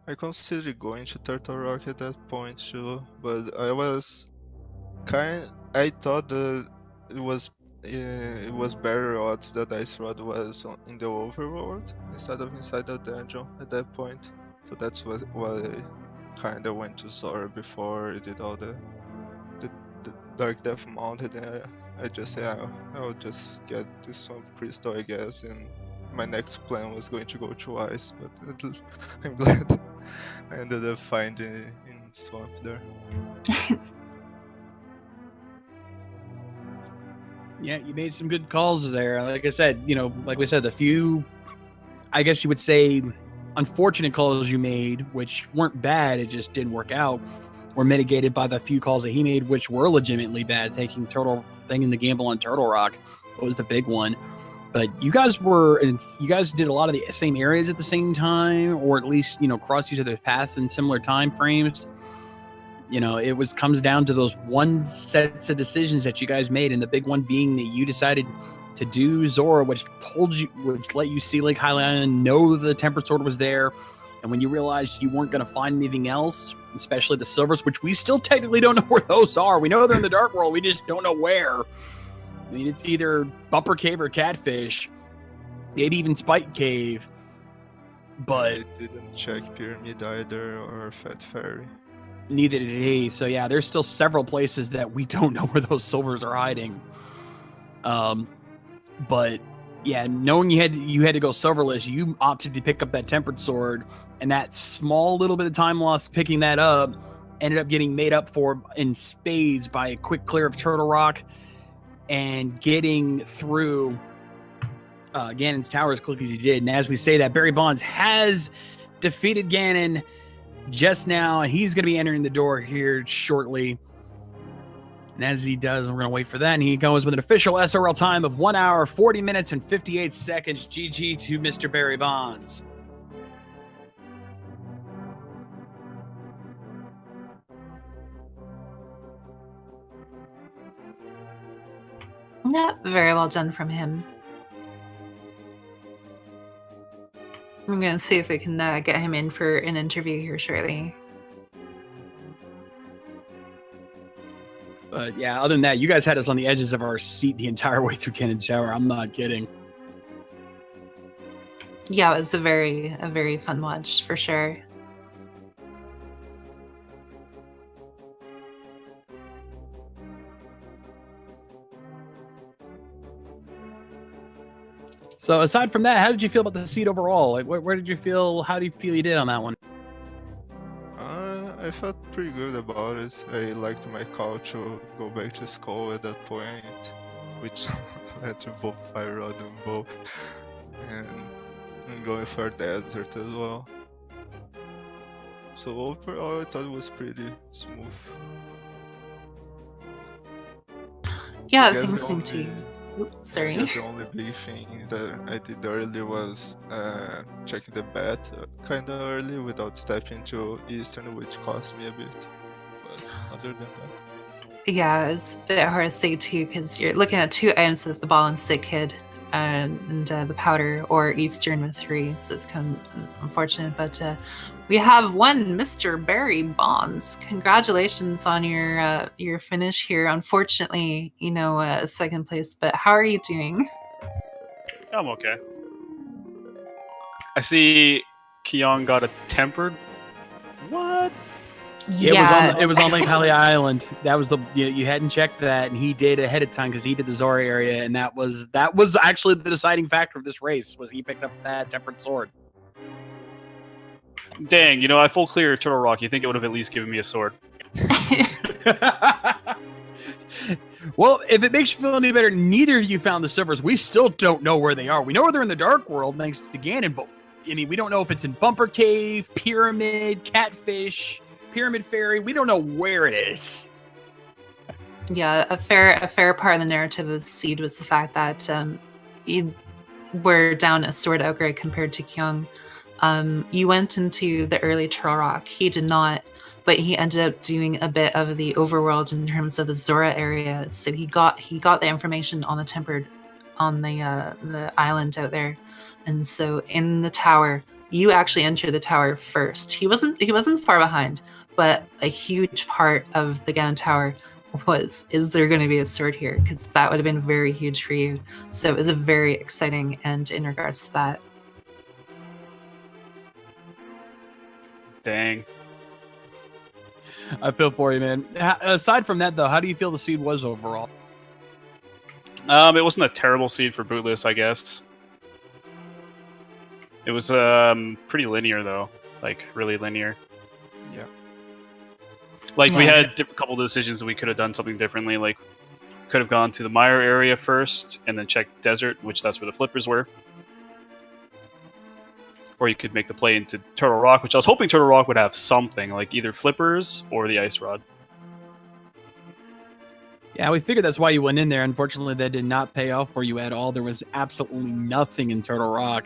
I considered going to Turtle Rock at that point too, but I thought that it was better odds that Ice Rod was in the overworld instead of inside the dungeon at that point. So that's why I kinda went to Zora before I did all the Dark Death Mountain. I just say I'll just get this Swamp Crystal, I guess, and my next plan was going to go to Ice, but I'm glad I ended up finding in Swamp there. Yeah, you made some good calls there. Like I said, like we said, the few, I guess you would say, unfortunate calls you made, which weren't bad, it just didn't work out, were mitigated by the few calls that he made, which were legitimately bad, taking the gamble on Turtle Rock. What was the big one? But you guys did a lot of the same areas at the same time, or at least, crossed each other's paths in similar time frames. It comes down to those one sets of decisions that you guys made, and the big one being that you decided to do Zora, which let you see Lake Hylia Island, know the Tempered Sword was there, and when you realized you weren't going to find anything else, especially the silvers, which we still technically don't know where those are. We know they're in the Dark World, we just don't know where. I mean, it's either Bumper Cave or Catfish, maybe even Spike Cave, but I didn't check Pyramid either or Fat Fairy. Neither did he. So yeah, there's still several places that we don't know where those silvers are hiding. But yeah, knowing you had to go silverless, you opted to pick up that Tempered Sword, and that small little bit of time loss picking that up ended up getting made up for in spades by a quick clear of Turtle Rock and getting through Ganon's tower as quickly as he did. And as we say that, Barrybondz has defeated Ganon just now, and he's going to be entering the door here shortly. And as he does, we're going to wait for that. And he goes with an official SRL time of 1 hour, 40 minutes, and 58 seconds. GG to Mr. Barrybondz. Yeah, very well done from him. I'm going to see if we can get him in for an interview here shortly. But yeah, other than that, you guys had us on the edges of our seat the entire way through Ganon's Tower. I'm not kidding. Yeah, it was a very fun watch for sure. So aside from that, how did you feel about the seat overall? Like, how do you feel you did on that one? I felt pretty good about it. I liked my call to go back to school at that point, which led to both Fire Rod and Bow, and going for Desert as well. So overall, I thought it was pretty smooth. Yeah, things seem to... Sorry. The only big thing that I did early was checking the bet kind of early without stepping to Eastern, which cost me a bit. But other than that... Yeah, it's a bit hard to say too, because you're looking at 2 items with the Ball and Stick Kid and the Powder, or Eastern with 3, so it's kind of unfortunate. But we have one Mr. Barrybondz. Congratulations on your finish here. Unfortunately, second place, but how are you doing? I'm okay. I see Kyong got a Tempered. What? Yeah, It was on Lake Hylia Island. That was you hadn't checked that, and he did ahead of time because he did the Zora area, and that was actually the deciding factor of this race. Was he picked up that Tempered Sword? Dang, I full clear Turtle Rock. You think it would have at least given me a sword? Well, if it makes you feel any better, neither of you found the silvers. We still don't know where they are. We know they're in the Dark World thanks to Ganon, but we don't know if it's in Bumper Cave, Pyramid, Catfish, Pyramid Fairy. We don't know where it is. Yeah, a fair part of the narrative of Seed was the fact that you were down a sword upgrade compared to Kyong. You went into the early Turtle Rock. He did not, but he ended up doing a bit of the overworld in terms of the Zora area. So he got the information on the Tempered, on the island out there, and so in the tower you actually enter the tower first. He wasn't far behind, but a huge part of the Ganon Tower was, is there going to be a sword here? Because that would have been very huge for you. So it was a very exciting end in regards to that. Dang. I feel for you, man. Aside from that, though, how do you feel the seed was overall? It wasn't a terrible seed for Bootless, I guess. It was pretty linear though, like really linear. Yeah. Like we Yeah. had a couple decisions that we could have done something differently. Like could have gone to the Mire area first and then checked Desert, which that's where the flippers were. Or you could make the play into Turtle Rock, which I was hoping Turtle Rock would have something, like either flippers or the Ice Rod. Yeah, we figured that's why you went in there. Unfortunately, that did not pay off for you at all. There was absolutely nothing in Turtle Rock.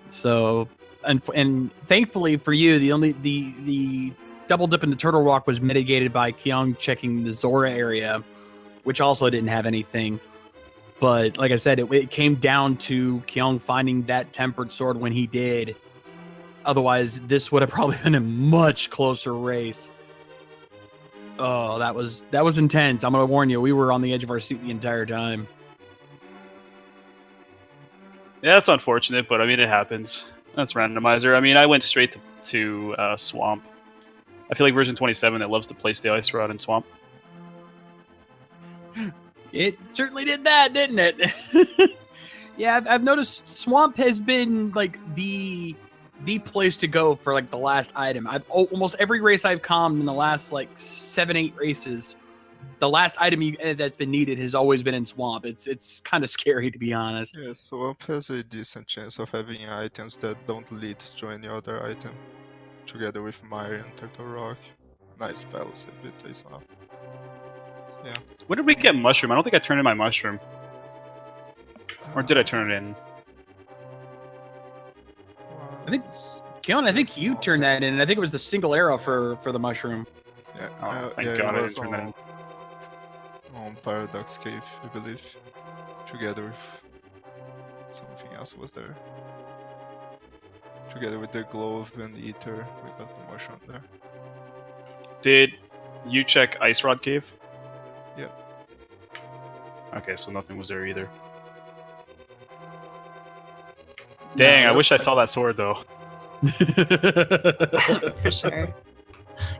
So, and thankfully for you, the double dip into Turtle Rock was mitigated by Kyong checking the Zora area, which also didn't have anything. But like I said, it came down to Kyong finding that tempered sword when he did. Otherwise, this would have probably been a much closer race. Oh, that was intense. I'm gonna warn you, we were on the edge of our seat the entire time. Yeah, that's unfortunate, but I mean, it happens. That's Randomizer. I mean, I went straight to Swamp. I feel like version 27 that loves to place the Ice Rod in Swamp. It certainly did that, didn't it? Yeah, I've noticed Swamp has been like the place to go for like the last item. Almost every race I've calmed in the last like 7-8 races, the last item that's been needed has always been in Swamp. It's kind of scary, to be honest. Yeah, Swamp has a decent chance of having items that don't lead to any other item, together with Mire and Turtle Rock. Nice balance a bit as well. Yeah. When did we get Mushroom? I don't think I turned in my Mushroom. Or did I turn it in? I think, Keon, I think you turned that in, and I think it was the single arrow for the mushroom. Yeah, Oh, thank yeah, God it I was didn't turn that in. on Paradox Cave, I believe. Together with something else was there. Together with the Glove and the Ether, we got the mushroom there. Did you check Ice Rod Cave? Yep. Okay, so nothing was there either. Dang, I wish I saw that sword though. For sure.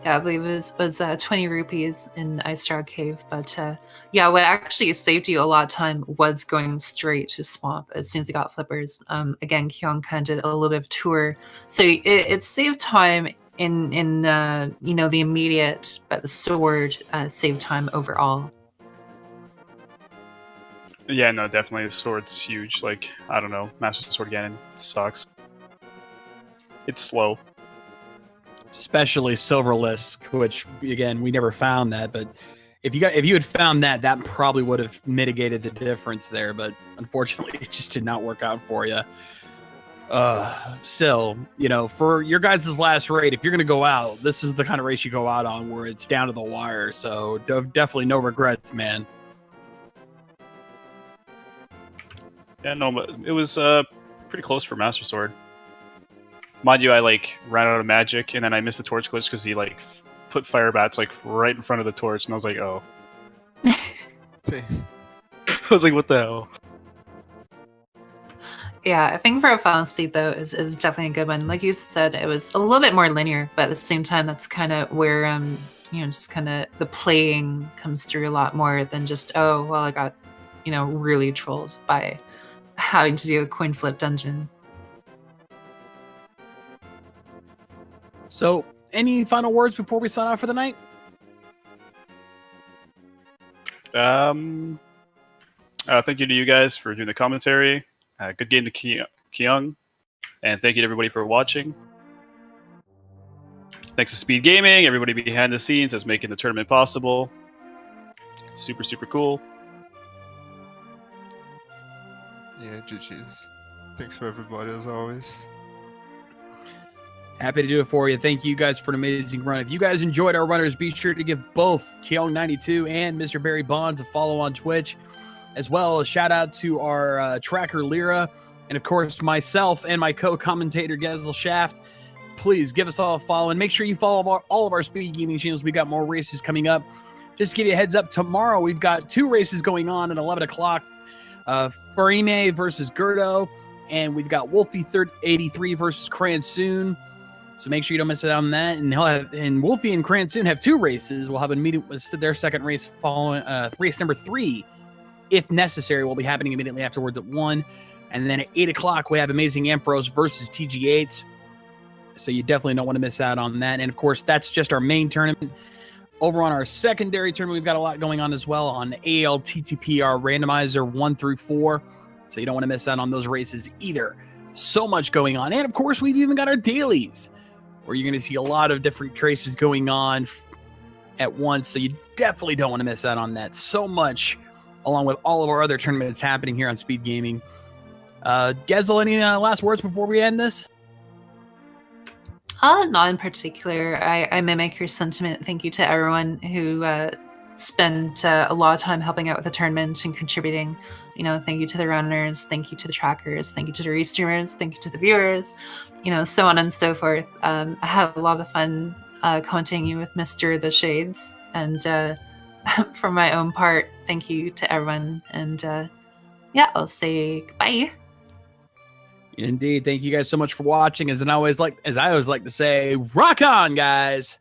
Yeah, I believe it was 20 rupees in Ice Straw Cave. But yeah, what actually saved you a lot of time was going straight to Swamp as soon as you got flippers. Again, Kyong kind of did a little bit of tour. So it saved time in you know, the immediate, but the sword saved time overall. Yeah, no, definitely the sword's huge. Like, I don't know, Master Sword Ganon sucks. It's slow. Especially Silverlisk, which again we never found that, but if you had found that, that probably would have mitigated the difference there. But unfortunately, it just did not work out for you. Still, you know, for your guys' last raid, if you're gonna go out, this is the kind of race you go out on where it's down to the wire. So definitely no regrets, man. Yeah, no, but it was pretty close for Master Sword. Mind you, I like ran out of magic, and then I missed the torch glitch because he like put fire bats like right in front of the torch, and I was like, oh. Okay. I was like, what the hell? Yeah, I think for a final state though is definitely a good one. Like you said, it was a little bit more linear, but at the same time, that's kind of where you know, just kind of the playing comes through a lot more than just, oh well, I got, you know, really trolled by having to do a coin flip dungeon. So, any final words before we sign off for the night? Thank you to you guys for doing the commentary. Good game to Kyung. And thank you to everybody for watching. Thanks to Speed Gaming, everybody behind the scenes that's making the tournament possible. Super, super cool. Yeah, GG's. Thanks for everybody as always. Happy to do it for you. Thank you guys for an amazing run. If you guys enjoyed our runners, be sure to give both Kyong92 and MrBarrybondz a follow on Twitch. As well, a shout out to our tracker Lyra And of course, myself and my co-commentator, Gezel Shaft. Please give us all a follow and make sure you follow all of our speed gaming channels. We got more races coming up. Just to give you a heads up, tomorrow we've got 2 races going on at 11 o'clock. Farime versus Gerdo, and we've got Wolfie 83 versus Cransoon. So make sure you don't miss out on that. And Wolfie and Cransoon have 2 races. We'll have a meeting with their second race following race number 3, if necessary, will be happening immediately afterwards at 1. And then at 8 o'clock, we have Amazing Ampros versus TG8. So you definitely don't want to miss out on that. And of course, that's just our main tournament. Over on our secondary tournament, we've got a lot going on as well on ALTTP, our randomizer 1 through 4. So you don't want to miss out on those races either. So much going on. And of course, we've even got our dailies, where you're going to see a lot of different races going on at once. So you definitely don't want to miss out on that. So much, along with all of our other tournaments happening here on Speed Gaming. Gezel, any last words before we end this? Not in particular. I mimic your sentiment. Thank you to everyone who spent a lot of time helping out with the tournament and contributing. You know, thank you to the runners, thank you to the trackers, thank you to the restreamers, thank you to the viewers, you know, so on and so forth. I had a lot of fun commenting with Mr. The Shades, and for my own part, thank you to everyone. And yeah, I'll say goodbye. Indeed. Thank you guys so much for watching. As I always like to say, rock on, guys.